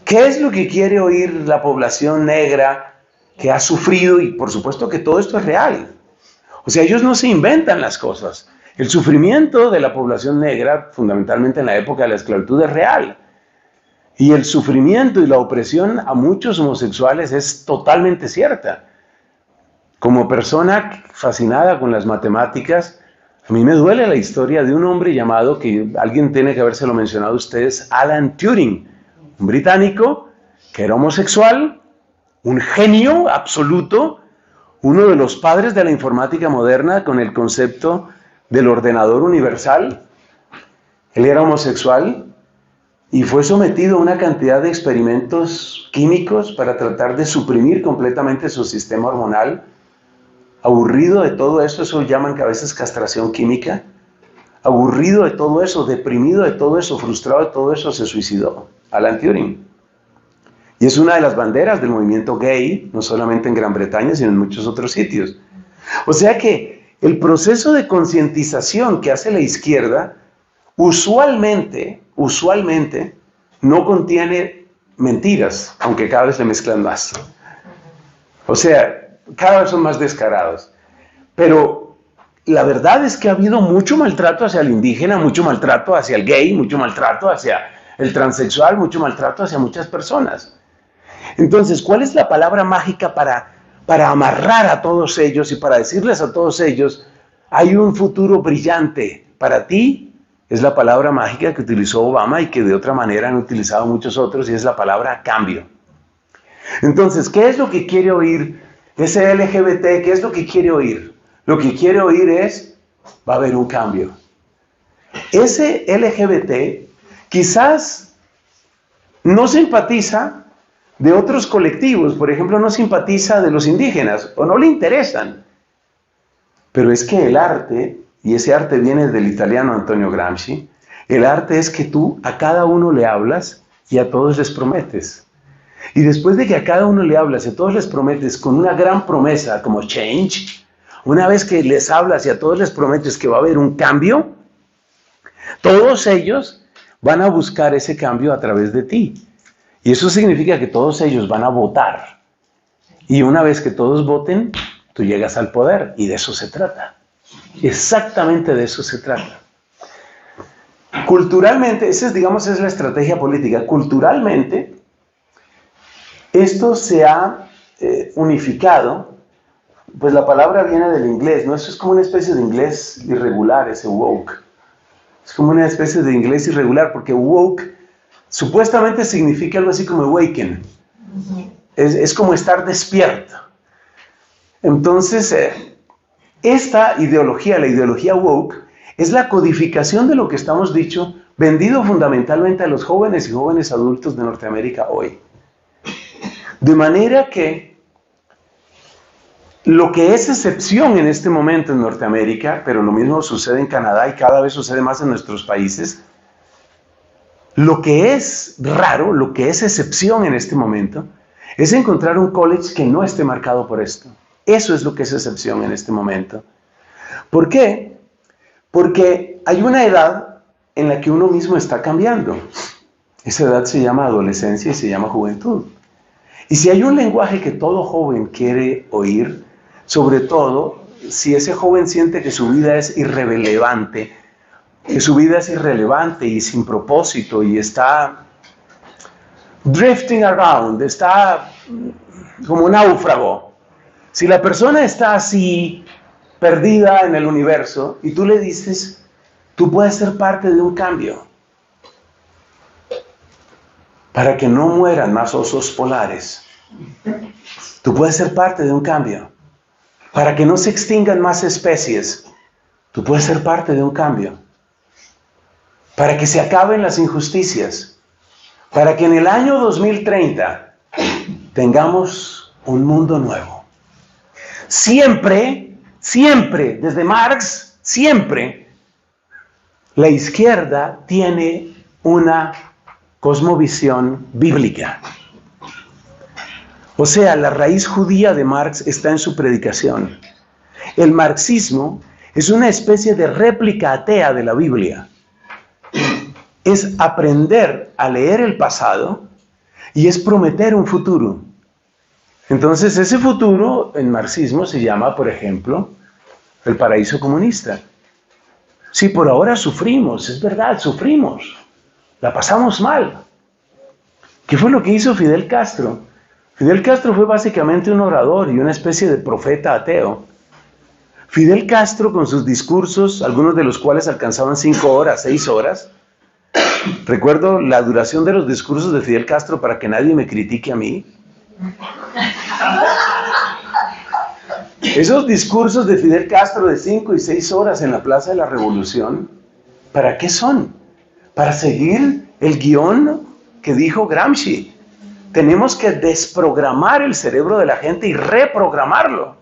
¿Qué es lo que quiere oír la población negra que ha sufrido? Y por supuesto que todo esto es real. O sea, ellos no se inventan las cosas. El sufrimiento de la población negra, fundamentalmente en la época de la esclavitud, es real. Y el sufrimiento y la opresión a muchos homosexuales es totalmente cierta. Como persona fascinada con las matemáticas, a mí me duele la historia de un hombre llamado, que alguien tiene que habérselo mencionado a ustedes, Alan Turing, un británico que era homosexual, un genio absoluto, uno de los padres de la informática moderna con el concepto del ordenador universal. Él era homosexual y fue sometido a una cantidad de experimentos químicos para tratar de suprimir completamente su sistema hormonal. Aburrido de todo eso llaman que a veces castración química. Aburrido de todo eso, deprimido de todo eso, frustrado de todo eso, se suicidó. Alan Turing. Y es una de las banderas del movimiento gay, no solamente en Gran Bretaña, sino en muchos otros sitios. O sea que el proceso de concientización que hace la izquierda usualmente no contiene mentiras, aunque cada vez le mezclan más. O sea, cada vez son más descarados. Pero la verdad es que ha habido mucho maltrato hacia el indígena, mucho maltrato hacia el gay, mucho maltrato hacia el transexual, mucho maltrato hacia muchas personas. Entonces, ¿cuál es la palabra mágica para amarrar a todos ellos y para decirles a todos ellos, hay un futuro brillante para ti? Es la palabra mágica que utilizó Obama y que de otra manera han utilizado muchos otros, y es la palabra cambio. Entonces, ¿qué es lo que quiere oír ese LGBT? ¿Qué es lo que quiere oír? Lo que quiere oír es, va a haber un cambio. Ese LGBT quizás no simpatiza de otros colectivos, por ejemplo, no simpatiza de los indígenas, o no le interesan. Pero es que el arte, y ese arte viene del italiano Antonio Gramsci, el arte es que tú a cada uno le hablas y a todos les prometes. Y después de que a cada uno le hablas y a todos les prometes con una gran promesa como change, una vez que les hablas y a todos les prometes que va a haber un cambio, todos ellos van a buscar ese cambio a través de ti. Y eso significa que todos ellos van a votar. Y una vez que todos voten, tú llegas al poder. Y de eso se trata. Exactamente de eso se trata. Culturalmente, esa es, digamos, es la estrategia política. Culturalmente, esto se ha unificado. Pues la palabra viene del inglés, ¿no? Eso es como una especie de inglés irregular, ese woke. Es como una especie de inglés irregular, porque woke supuestamente significa algo así como awaken. Es como estar despierto. Entonces, esta ideología, la ideología woke, es la codificación de lo que estamos dicho, vendido fundamentalmente a los jóvenes y jóvenes adultos de Norteamérica hoy. De manera que lo que es excepción en este momento en Norteamérica, pero lo mismo sucede en Canadá y cada vez sucede más en nuestros países, lo que es raro, lo que es excepción en este momento, es encontrar un college que no esté marcado por esto. Eso es lo que es excepción en este momento. ¿Por qué? Porque hay una edad en la que uno mismo está cambiando. Esa edad se llama adolescencia y se llama juventud. Y si hay un lenguaje que todo joven quiere oír, sobre todo si ese joven siente que su vida es irrelevante, y sin propósito y está drifting around, está como náufrago. Si la persona está así, perdida en el universo, y tú le dices, tú puedes ser parte de un cambio. para que no mueran más osos polares. Tú puedes ser parte de un cambio. Para que no se extingan más especies. Tú puedes ser parte de un cambio. Para que se acaben las injusticias. Para que en el año 2030 tengamos un mundo nuevo. Siempre, desde Marx, siempre, la izquierda tiene una cosmovisión bíblica. O sea, la raíz judía de Marx está en su predicación. El marxismo es una especie de réplica atea de la Biblia. Es aprender a leer el pasado y es prometer un futuro. Entonces, ese futuro en marxismo se llama, por ejemplo, el paraíso comunista. Sí, por ahora sufrimos, es verdad, sufrimos. La pasamos mal. ¿Qué fue lo que hizo Fidel Castro? Fidel Castro fue básicamente un orador y una especie de profeta ateo. Fidel Castro, con sus discursos, algunos de los cuales alcanzaban 5 horas, 6 horas. Recuerdo la duración de los discursos de Fidel Castro para que nadie me critique a mí. Esos discursos de Fidel Castro de 5 y 6 horas en la Plaza de la Revolución, ¿para qué son? Para seguir el guión que dijo Gramsci. Tenemos que desprogramar el cerebro de la gente y reprogramarlo.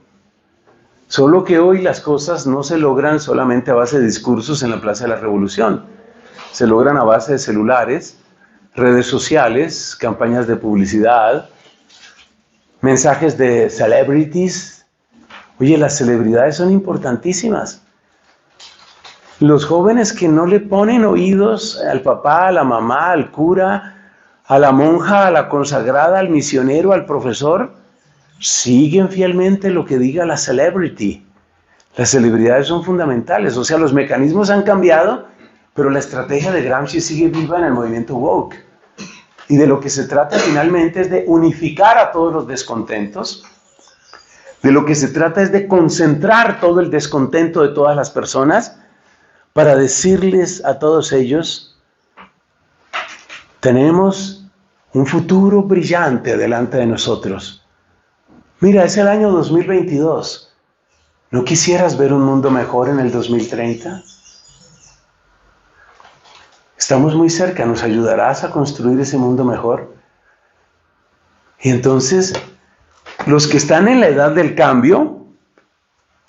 Solo que hoy las cosas no se logran solamente a base de discursos en la Plaza de la Revolución. Se logran a base de celulares, redes sociales, campañas de publicidad, mensajes de celebrities. Oye, las celebridades son importantísimas. Los jóvenes que no le ponen oídos al papá, a la mamá, al cura, a la monja, a la consagrada, al misionero, al profesor, siguen fielmente lo que diga la celebrity. Las celebridades son fundamentales, o sea, los mecanismos han cambiado, pero la estrategia de Gramsci sigue viva en el movimiento woke. Y de lo que se trata finalmente es de unificar a todos los descontentos. De lo que se trata es de concentrar todo el descontento de todas las personas para decirles a todos ellos: tenemos un futuro brillante delante de nosotros. Mira, es el año 2022. ¿No quisieras ver un mundo mejor en el 2030? Estamos muy cerca, ¿nos ayudarás a construir ese mundo mejor? Y entonces, los que están en la edad del cambio,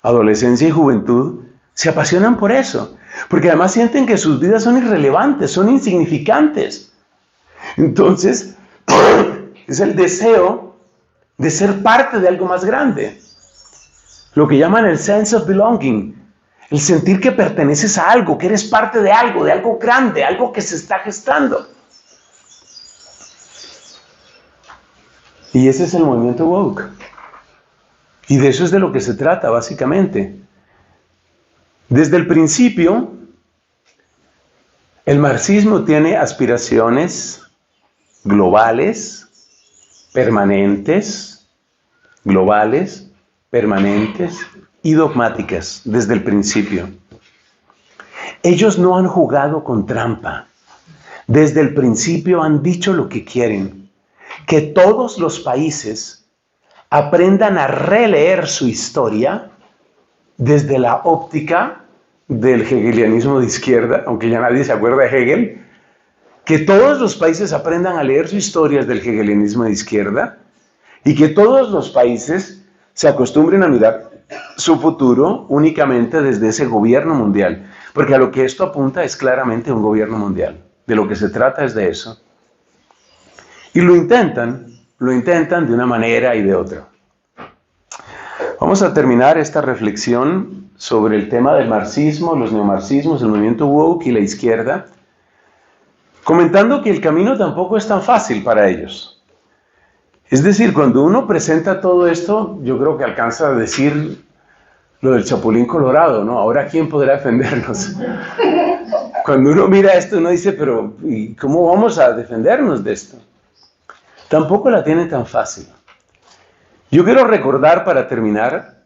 adolescencia y juventud, se apasionan por eso, porque además sienten que sus vidas son irrelevantes, son insignificantes. Entonces, es el deseo de ser parte de algo más grande. Lo que llaman el sense of belonging. El sentir que perteneces a algo, que eres parte de algo grande, algo que se está gestando. Y ese es el movimiento woke. Y de eso es de lo que se trata, básicamente. Desde el principio, el marxismo tiene aspiraciones globales, permanentes y dogmáticas desde el principio. Ellos no han jugado con trampa. Desde el principio han dicho lo que quieren: que todos los países aprendan a releer su historia desde la óptica del hegelianismo de izquierda, aunque ya nadie se acuerda de Hegel. Que todos los países aprendan a leer su historia desde el hegelianismo de izquierda y que todos los países se acostumbren a mirar su futuro únicamente desde ese gobierno mundial. Porque a lo que esto apunta es claramente un gobierno mundial. De lo que se trata es de eso. Y lo intentan de una manera y de otra. Vamos a terminar esta reflexión sobre el tema del marxismo, los neomarxismos, el movimiento woke y la izquierda, comentando que el camino tampoco es tan fácil para ellos. Es decir, cuando uno presenta todo esto, yo creo que alcanza a decir lo del Chapulín Colorado, ¿no? Ahora, ¿quién podrá defendernos? Cuando uno mira esto, uno dice, pero ¿y cómo vamos a defendernos de esto? Tampoco la tienen tan fácil. Yo quiero recordar, para terminar,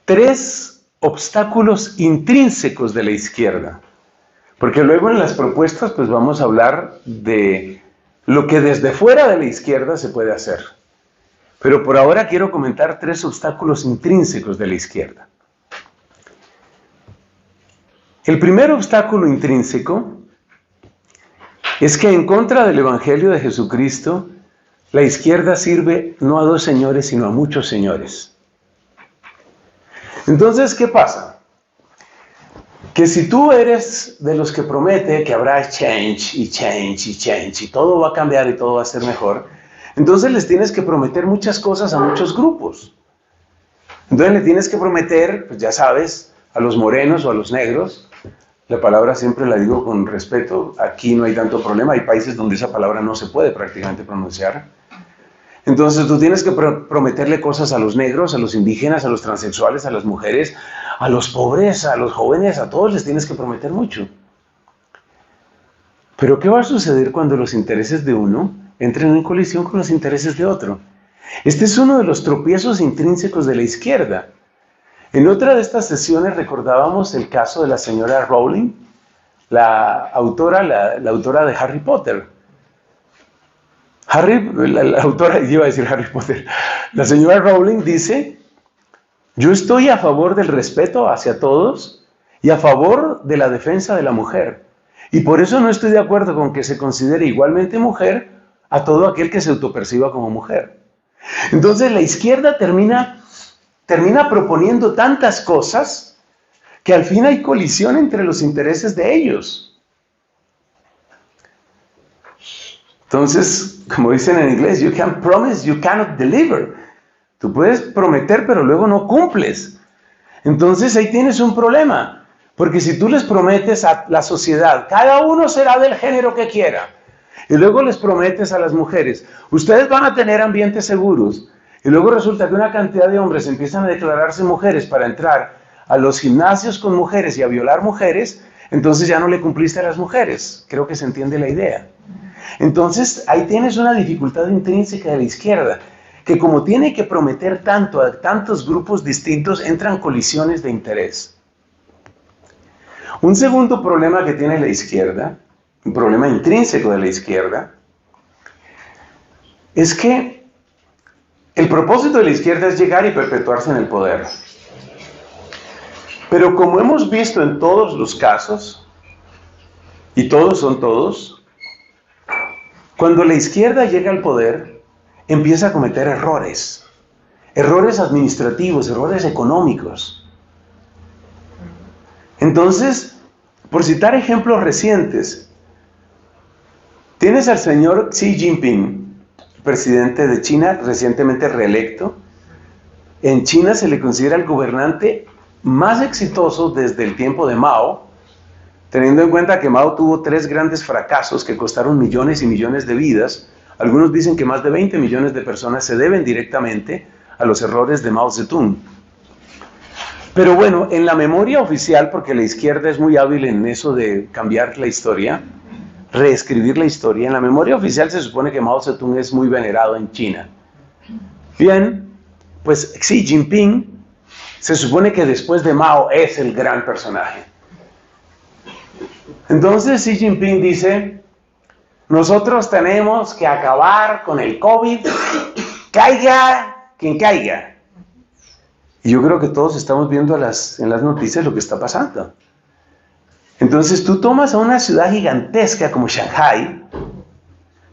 3 obstáculos intrínsecos de la izquierda. Porque luego en las propuestas pues vamos a hablar de lo que desde fuera de la izquierda se puede hacer. Pero por ahora quiero comentar 3 obstáculos intrínsecos de la izquierda. El primer obstáculo intrínseco es que en contra del Evangelio de Jesucristo, la izquierda sirve no a 2 señores, sino a muchos señores. Entonces, ¿qué pasa? Que si tú eres de los que promete que habrá change y todo va a cambiar y todo va a ser mejor, entonces les tienes que prometer muchas cosas a muchos grupos. Entonces le tienes que prometer, pues ya sabes, a los morenos o a los negros. La palabra siempre la digo con respeto, aquí no hay tanto problema, hay países donde esa palabra no se puede prácticamente pronunciar. Entonces tú tienes que prometerle cosas a los negros, a los indígenas, a los transexuales, a las mujeres, a los pobres, a los jóvenes, a todos les tienes que prometer mucho. Pero ¿qué va a suceder cuando los intereses de uno entren en colisión con los intereses de otro? Este es uno de los tropiezos intrínsecos de la izquierda. En otra de estas sesiones recordábamos el caso de la señora Rowling, la autora de Harry Potter. La autora, iba a decir Harry Potter, la señora Rowling dice: yo estoy a favor del respeto hacia todos y a favor de la defensa de la mujer. Y por eso no estoy de acuerdo con que se considere igualmente mujer a todo aquel que se autoperciba como mujer. Entonces la izquierda termina proponiendo tantas cosas que al fin hay colisión entre los intereses de ellos. Entonces, como dicen en inglés, you can promise, you cannot deliver. Tú puedes prometer, pero luego no cumples. Entonces ahí tienes un problema, porque si tú les prometes a la sociedad, cada uno será del género que quiera, y luego les prometes a las mujeres, ustedes van a tener ambientes seguros, y luego resulta que una cantidad de hombres empiezan a declararse mujeres para entrar a los gimnasios con mujeres y a violar mujeres, entonces ya no le cumpliste a las mujeres. Creo que se entiende la idea. Entonces ahí tienes una dificultad intrínseca de la izquierda, que como tiene que prometer tanto a tantos grupos distintos, entran colisiones de interés. Un segundo problema que tiene la izquierda, un problema intrínseco de la izquierda, es que el propósito de la izquierda es llegar y perpetuarse en el poder. Pero como hemos visto en todos los casos, y todos son todos, cuando la izquierda llega al poder, empieza a cometer errores administrativos, errores económicos. Entonces, por citar ejemplos recientes, tienes al señor Xi Jinping, presidente de China, recientemente reelecto. En China se le considera el gobernante más exitoso desde el tiempo de Mao, teniendo en cuenta que Mao tuvo 3 grandes fracasos que costaron millones y millones de vidas. Algunos dicen que más de 20 millones de personas se deben directamente a los errores de Mao Zedong. Pero bueno, en la memoria oficial, porque la izquierda es muy hábil en eso de cambiar la historia, reescribir la historia, en la memoria oficial se supone que Mao Zedong es muy venerado en China. Bien, pues Xi Jinping se supone que después de Mao es el gran personaje. Entonces Xi Jinping dice: nosotros tenemos que acabar con el COVID, caiga quien caiga. Y yo creo que todos estamos viendo en las noticias lo que está pasando. Entonces tú tomas a una ciudad gigantesca como Shanghái,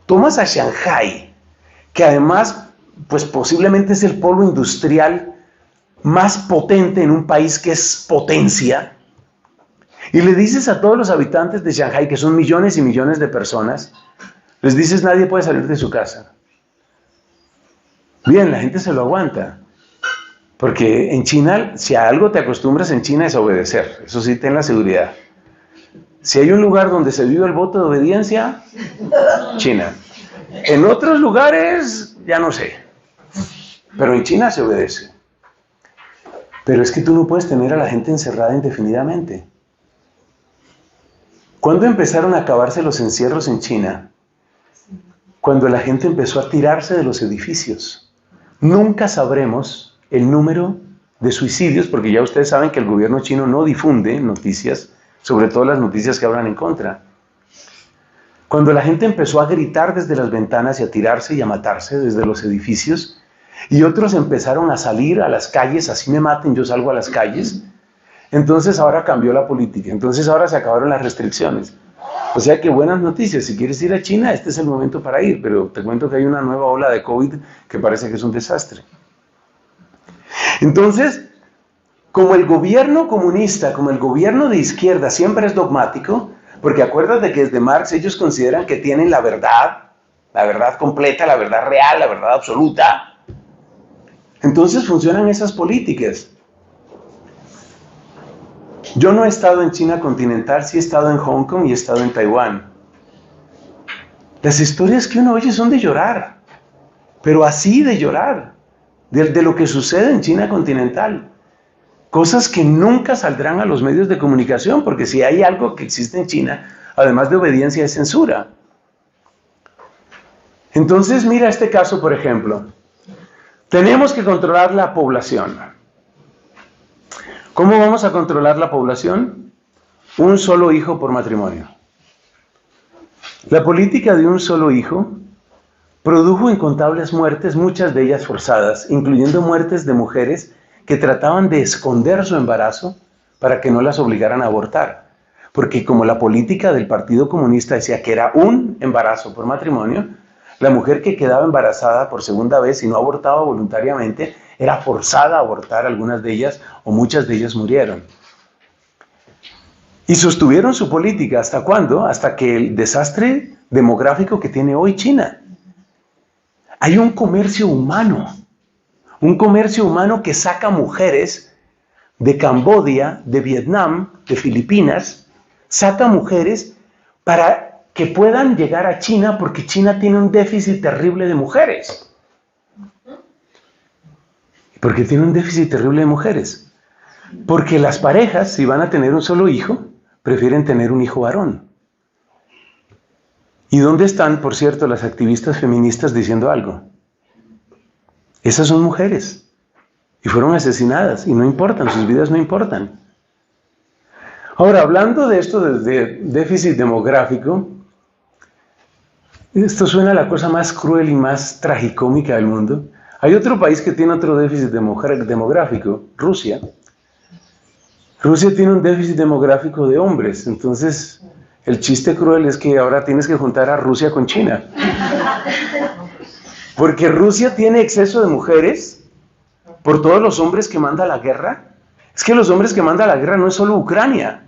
tomas a Shanghái, que además pues posiblemente es el polo industrial más potente en un país que es potencia, y le dices a todos los habitantes de Shanghái, que son millones y millones de personas, les dices: nadie puede salir de su casa. Bien, la gente se lo aguanta. Porque en China, si a algo te acostumbras en China es a obedecer. Eso sí, ten la seguridad. Si hay un lugar donde se vive el voto de obediencia, China. En otros lugares, ya no sé. Pero en China se obedece. Pero es que tú no puedes tener a la gente encerrada indefinidamente. ¿Cuándo empezaron a acabarse los encierros en China? Cuando la gente empezó a tirarse de los edificios. Nunca sabremos el número de suicidios, porque ya ustedes saben que el gobierno chino no difunde noticias, sobre todo las noticias que hablan en contra. Cuando la gente empezó a gritar desde las ventanas y a tirarse y a matarse desde los edificios, y otros empezaron a salir a las calles, así me maten, yo salgo a las calles, entonces ahora cambió la política, entonces ahora se acabaron las restricciones. O sea que buenas noticias, si quieres ir a China, este es el momento para ir, pero te cuento que hay una nueva ola de COVID que parece que es un desastre. Entonces, como el gobierno comunista, como el gobierno de izquierda siempre es dogmático, porque acuérdate que desde Marx ellos consideran que tienen la verdad completa, la verdad real, la verdad absoluta. Entonces funcionan esas políticas. Yo no he estado en China continental, sí he estado en Hong Kong y he estado en Taiwán. Las historias que uno oye son de llorar, pero así de llorar, de lo que sucede en China continental. Cosas que nunca saldrán a los medios de comunicación, porque si hay algo que existe en China, además de obediencia, es censura. Entonces, mira este caso, por ejemplo. Tenemos que controlar la población. ¿Cómo vamos a controlar la población? Un solo hijo por matrimonio. La política de un solo hijo produjo incontables muertes, muchas de ellas forzadas, incluyendo muertes de mujeres que trataban de esconder su embarazo para que no las obligaran a abortar. Porque como la política del Partido Comunista decía que era un embarazo por matrimonio, la mujer que quedaba embarazada por segunda vez y no abortaba voluntariamente, era forzada a abortar, algunas de ellas o muchas de ellas murieron. Y sostuvieron su política, ¿hasta cuándo? Hasta que el desastre demográfico que tiene hoy China. Hay un comercio humano que saca mujeres de Camboya, de Vietnam, de Filipinas, saca mujeres para que puedan llegar a China, porque China tiene un déficit terrible de mujeres. ¿Por qué tiene un déficit terrible de mujeres? Porque las parejas, si van a tener un solo hijo, prefieren tener un hijo varón. ¿Y dónde están, por cierto, las activistas feministas diciendo algo? Esas son mujeres. Y fueron asesinadas. Y no importan, sus vidas no importan. Ahora, hablando de esto de déficit demográfico, esto suena a la cosa más cruel y más tragicómica del mundo. Hay otro país que tiene otro déficit demográfico, Rusia. Rusia tiene un déficit demográfico de hombres. Entonces, el chiste cruel es que ahora tienes que juntar a Rusia con China. Porque Rusia tiene exceso de mujeres por todos los hombres que manda a la guerra. Es que los hombres que manda a la guerra no es solo Ucrania,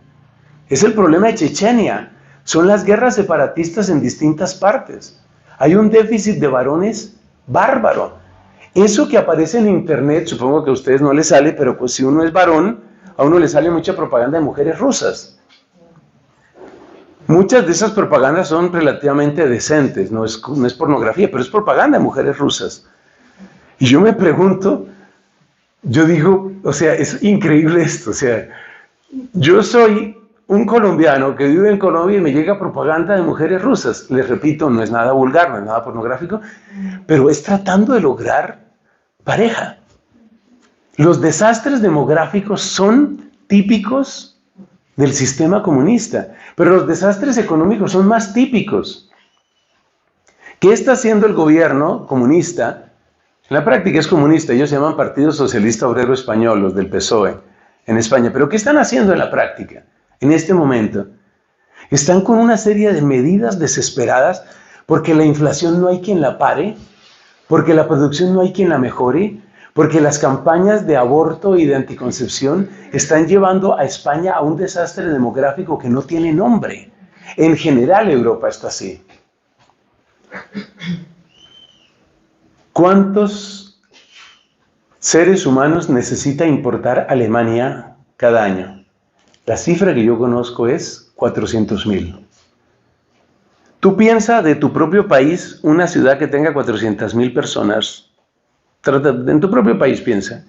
es el problema de Chechenia, son las guerras separatistas en distintas partes. Hay un déficit de varones bárbaro. Eso que aparece en internet, supongo que a ustedes no les sale, pero pues si uno es varón, a uno le sale mucha propaganda de mujeres rusas. Muchas de esas propagandas son relativamente decentes, no es pornografía, pero es propaganda de mujeres rusas. Y yo me pregunto, yo digo, o sea, es increíble esto, o sea, yo soy un colombiano que vive en Colombia y me llega propaganda de mujeres rusas. Les repito, no es nada vulgar, no es nada pornográfico, pero es tratando de lograr pareja. Los desastres demográficos son típicos del sistema comunista, pero los desastres económicos son más típicos. ¿Qué está haciendo el gobierno comunista? En la práctica es comunista, ellos se llaman Partido Socialista Obrero Español, los del PSOE en España, pero ¿qué están haciendo en la práctica? En este momento, están con una serie de medidas desesperadas porque la inflación no hay quien la pare, porque la producción no hay quien la mejore, porque las campañas de aborto y de anticoncepción están llevando a España a un desastre demográfico que no tiene nombre. En general, Europa está así. ¿Cuántos seres humanos necesita importar Alemania cada año? La cifra que yo conozco es 400,000. Tú piensas de tu propio país, una ciudad que tenga 400,000 personas. En tu propio país piensa.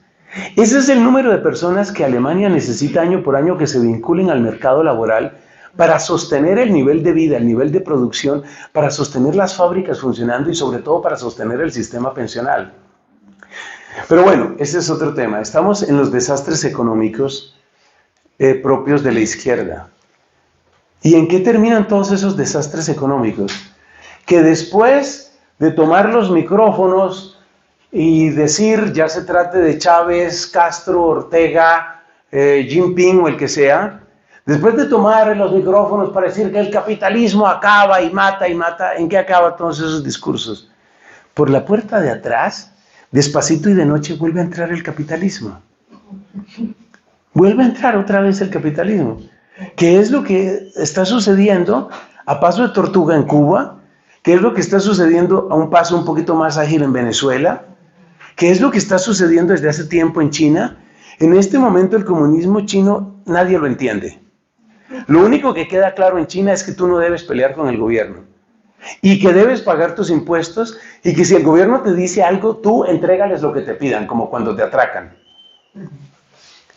Ese es el número de personas que Alemania necesita año por año que se vinculen al mercado laboral para sostener el nivel de vida, el nivel de producción, para sostener las fábricas funcionando y sobre todo para sostener el sistema pensional. Pero bueno, ese es otro tema. Estamos en los desastres económicos propios de la izquierda. ¿Y en qué terminan todos esos desastres económicos? Que después de tomar los micrófonos y decir, ya se trate de Chávez, Castro, Ortega, Jinping o el que sea, después de tomar los micrófonos para decir que el capitalismo acaba y mata, ¿en qué acaban todos esos discursos? Por la puerta de atrás, despacito y de noche, vuelve a entrar el capitalismo. Vuelve a entrar otra vez el capitalismo. ¿Qué es lo que está sucediendo a paso de tortuga en Cuba? ¿Qué es lo que está sucediendo a un paso un poquito más ágil en Venezuela? ¿Qué es lo que está sucediendo desde hace tiempo en China? En este momento el comunismo chino nadie lo entiende. Lo único que queda claro en China es que tú no debes pelear con el gobierno y que debes pagar tus impuestos y que si el gobierno te dice algo, tú entrégales lo que te pidan, como cuando te atracan.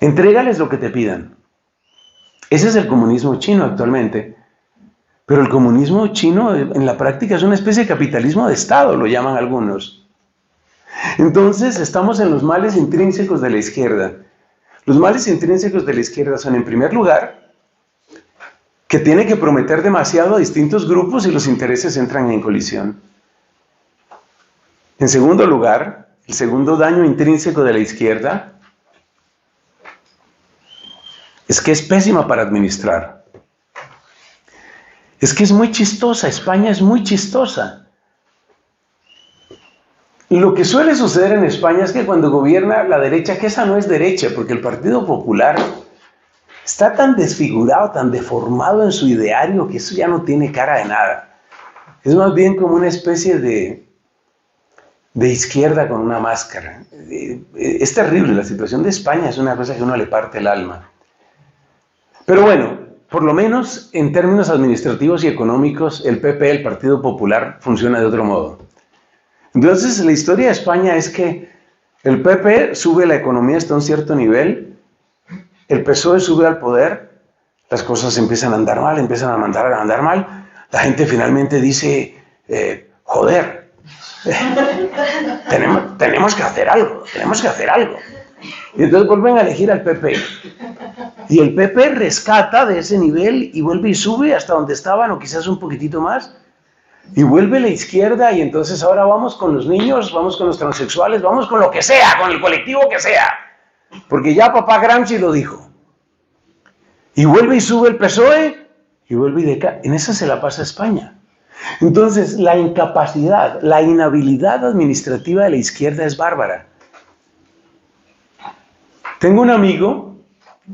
Entrégales lo que te pidan. Ese es el comunismo chino actualmente. Pero el comunismo chino en la práctica es una especie de capitalismo de Estado, lo llaman algunos. Entonces estamos en los males intrínsecos de la izquierda. Los males intrínsecos de la izquierda son, en primer lugar, que tiene que prometer demasiado a distintos grupos y los intereses entran en colisión. En segundo lugar, el segundo daño intrínseco de la izquierda es que es pésima para administrar. Es que es muy chistosa, España es muy chistosa. Y lo que suele suceder en España es que cuando gobierna la derecha, que esa no es derecha, porque el Partido Popular está tan desfigurado, tan deformado en su ideario, que eso ya no tiene cara de nada. Es más bien como una especie de izquierda con una máscara. Es terrible, la situación de España es una cosa que a uno le parte el alma. Pero bueno, por lo menos en términos administrativos y económicos, el PP, el Partido Popular, funciona de otro modo. Entonces, la historia de España es que el PP sube la economía hasta un cierto nivel, el PSOE sube al poder, las cosas empiezan a andar mal, empiezan a andar mal, la gente finalmente dice, joder, tenemos que hacer algo. Y entonces vuelven a elegir al PP. Y el PP rescata de ese nivel y vuelve y sube hasta donde estaban, o quizás un poquitito más. Y vuelve la izquierda y entonces ahora vamos con los niños, vamos con los transexuales, vamos con lo que sea, con el colectivo que sea. Porque ya papá Gramsci lo dijo. Y vuelve y sube el PSOE y vuelve y decae. En esa se la pasa España. Entonces la incapacidad, la inhabilidad administrativa de la izquierda es bárbara. Tengo un amigo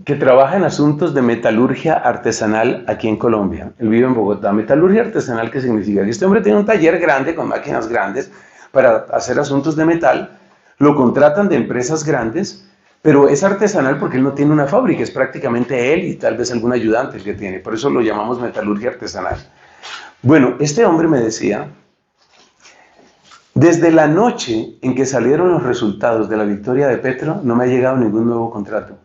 que trabaja en asuntos de metalurgia artesanal aquí en Colombia. Él vive en Bogotá. Metalurgia artesanal, ¿qué significa? Que este hombre tiene un taller grande con máquinas grandes para hacer asuntos de metal. Lo contratan de empresas grandes, pero es artesanal porque él no tiene una fábrica. Es prácticamente él y tal vez algún ayudante el que tiene. Por eso lo llamamos metalurgia artesanal. Bueno, este hombre me decía, desde la noche en que salieron los resultados de la victoria de Petro, no me ha llegado ningún nuevo contrato.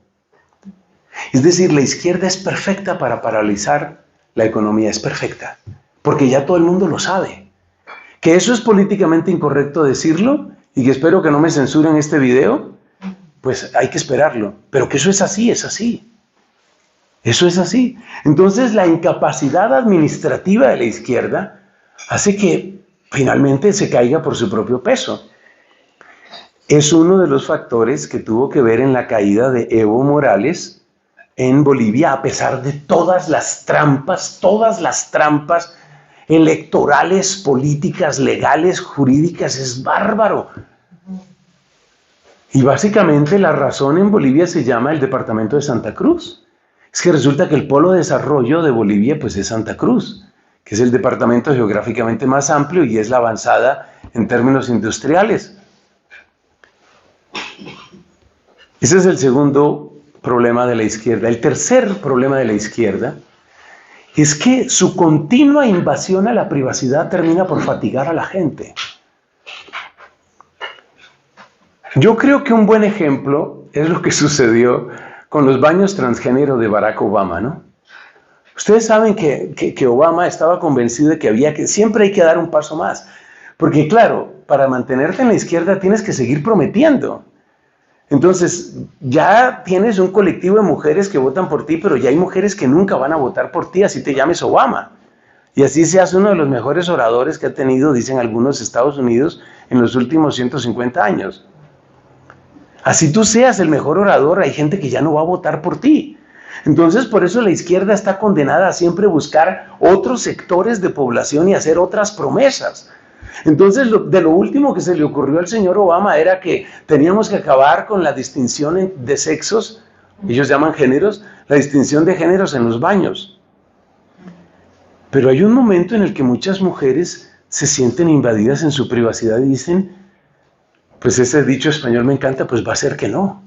Es decir, la izquierda es perfecta para paralizar la economía, es perfecta, porque ya todo el mundo lo sabe. Que eso es políticamente incorrecto decirlo, y que espero que no me censuren este video, pues hay que esperarlo. Pero que eso es así, es así. Eso es así. Entonces la incapacidad administrativa de la izquierda hace que finalmente se caiga por su propio peso. Es uno de los factores que tuvo que ver en la caída de Evo Morales en Bolivia, a pesar de todas las trampas electorales, políticas, legales, jurídicas. Es bárbaro. Y básicamente la razón en Bolivia se llama el departamento de Santa Cruz. Es que resulta que el polo de desarrollo de Bolivia pues es Santa Cruz, que es el departamento geográficamente más amplio y es la avanzada en términos industriales. Ese es el segundo problema de la izquierda. El tercer problema de la izquierda es que su continua invasión a la privacidad termina por fatigar a la gente. Yo creo que un buen ejemplo es lo que sucedió con los baños transgénero de Barack Obama, ¿no? Ustedes saben que Obama estaba convencido de que siempre hay que dar un paso más. Porque claro, para mantenerte en la izquierda tienes que seguir prometiendo. Entonces, ya tienes un colectivo de mujeres que votan por ti, pero ya hay mujeres que nunca van a votar por ti, así te llames Obama. Y así seas uno de los mejores oradores que ha tenido, dicen algunos, Estados Unidos en los últimos 150 años. Así tú seas el mejor orador, hay gente que ya no va a votar por ti. Entonces, por eso la izquierda está condenada a siempre buscar otros sectores de población y hacer otras promesas. Entonces, de lo último que se le ocurrió al señor Obama era que teníamos que acabar con la distinción de sexos, ellos llaman géneros, la distinción de géneros en los baños. Pero hay un momento en el que muchas mujeres se sienten invadidas en su privacidad y dicen, pues ese dicho español me encanta, pues va a ser que no.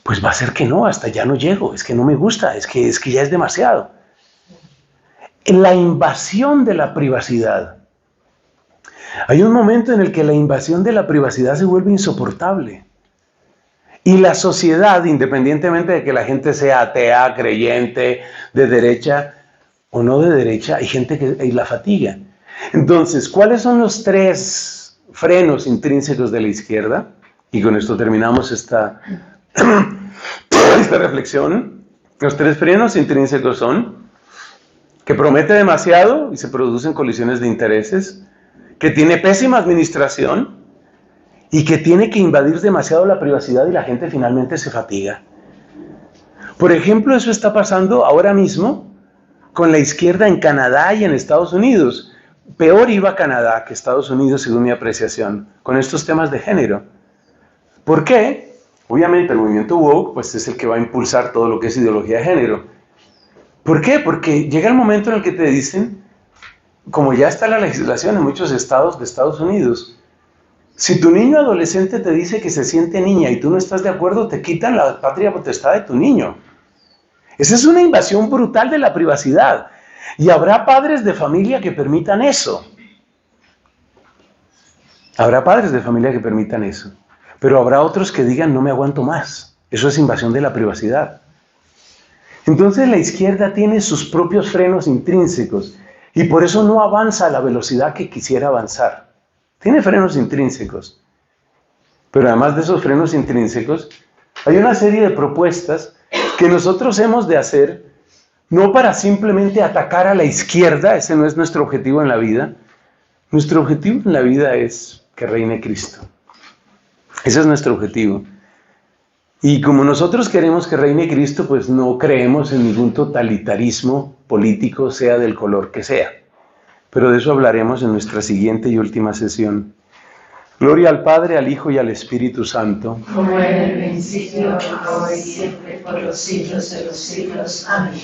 Pues va a ser que no, hasta ya no llego, es que no me gusta, es que ya es demasiado. En la invasión de la privacidad, hay un momento en el que la invasión de la privacidad se vuelve insoportable. Y la sociedad, independientemente de que la gente sea atea, creyente, de derecha o no de derecha, hay gente que la fatiga. Entonces, ¿cuáles son los 3 frenos intrínsecos de la izquierda? Y con esto terminamos esta reflexión. Los 3 frenos intrínsecos son que promete demasiado y se producen colisiones de intereses, que tiene pésima administración y que tiene que invadir demasiado la privacidad y la gente finalmente se fatiga. Por ejemplo, eso está pasando ahora mismo con la izquierda en Canadá y en Estados Unidos. Peor iba Canadá que Estados Unidos, según mi apreciación, con estos temas de género. ¿Por qué? Obviamente el movimiento woke pues, es el que va a impulsar todo lo que es ideología de género. ¿Por qué? Porque llega el momento en el que te dicen, como ya está la legislación en muchos estados de Estados Unidos, si tu niño adolescente te dice que se siente niña y tú no estás de acuerdo, te quitan la patria potestad de tu niño. Esa es una invasión brutal de la privacidad. Y habrá padres de familia que permitan eso. Habrá padres de familia que permitan eso. Pero habrá otros que digan, no me aguanto más. Eso es invasión de la privacidad. Entonces la izquierda tiene sus propios frenos intrínsecos y por eso no avanza a la velocidad que quisiera avanzar. Tiene frenos intrínsecos. Pero además de esos frenos intrínsecos, hay una serie de propuestas que nosotros hemos de hacer, no para simplemente atacar a la izquierda, ese no es nuestro objetivo en la vida. Nuestro objetivo en la vida es que reine Cristo. Ese es nuestro objetivo. Y como nosotros queremos que reine Cristo, pues no creemos en ningún totalitarismo político, sea del color que sea. Pero de eso hablaremos en nuestra siguiente y última sesión. Gloria al Padre, al Hijo y al Espíritu Santo. Como en el principio, ahora y siempre, por los siglos de los siglos. Amén.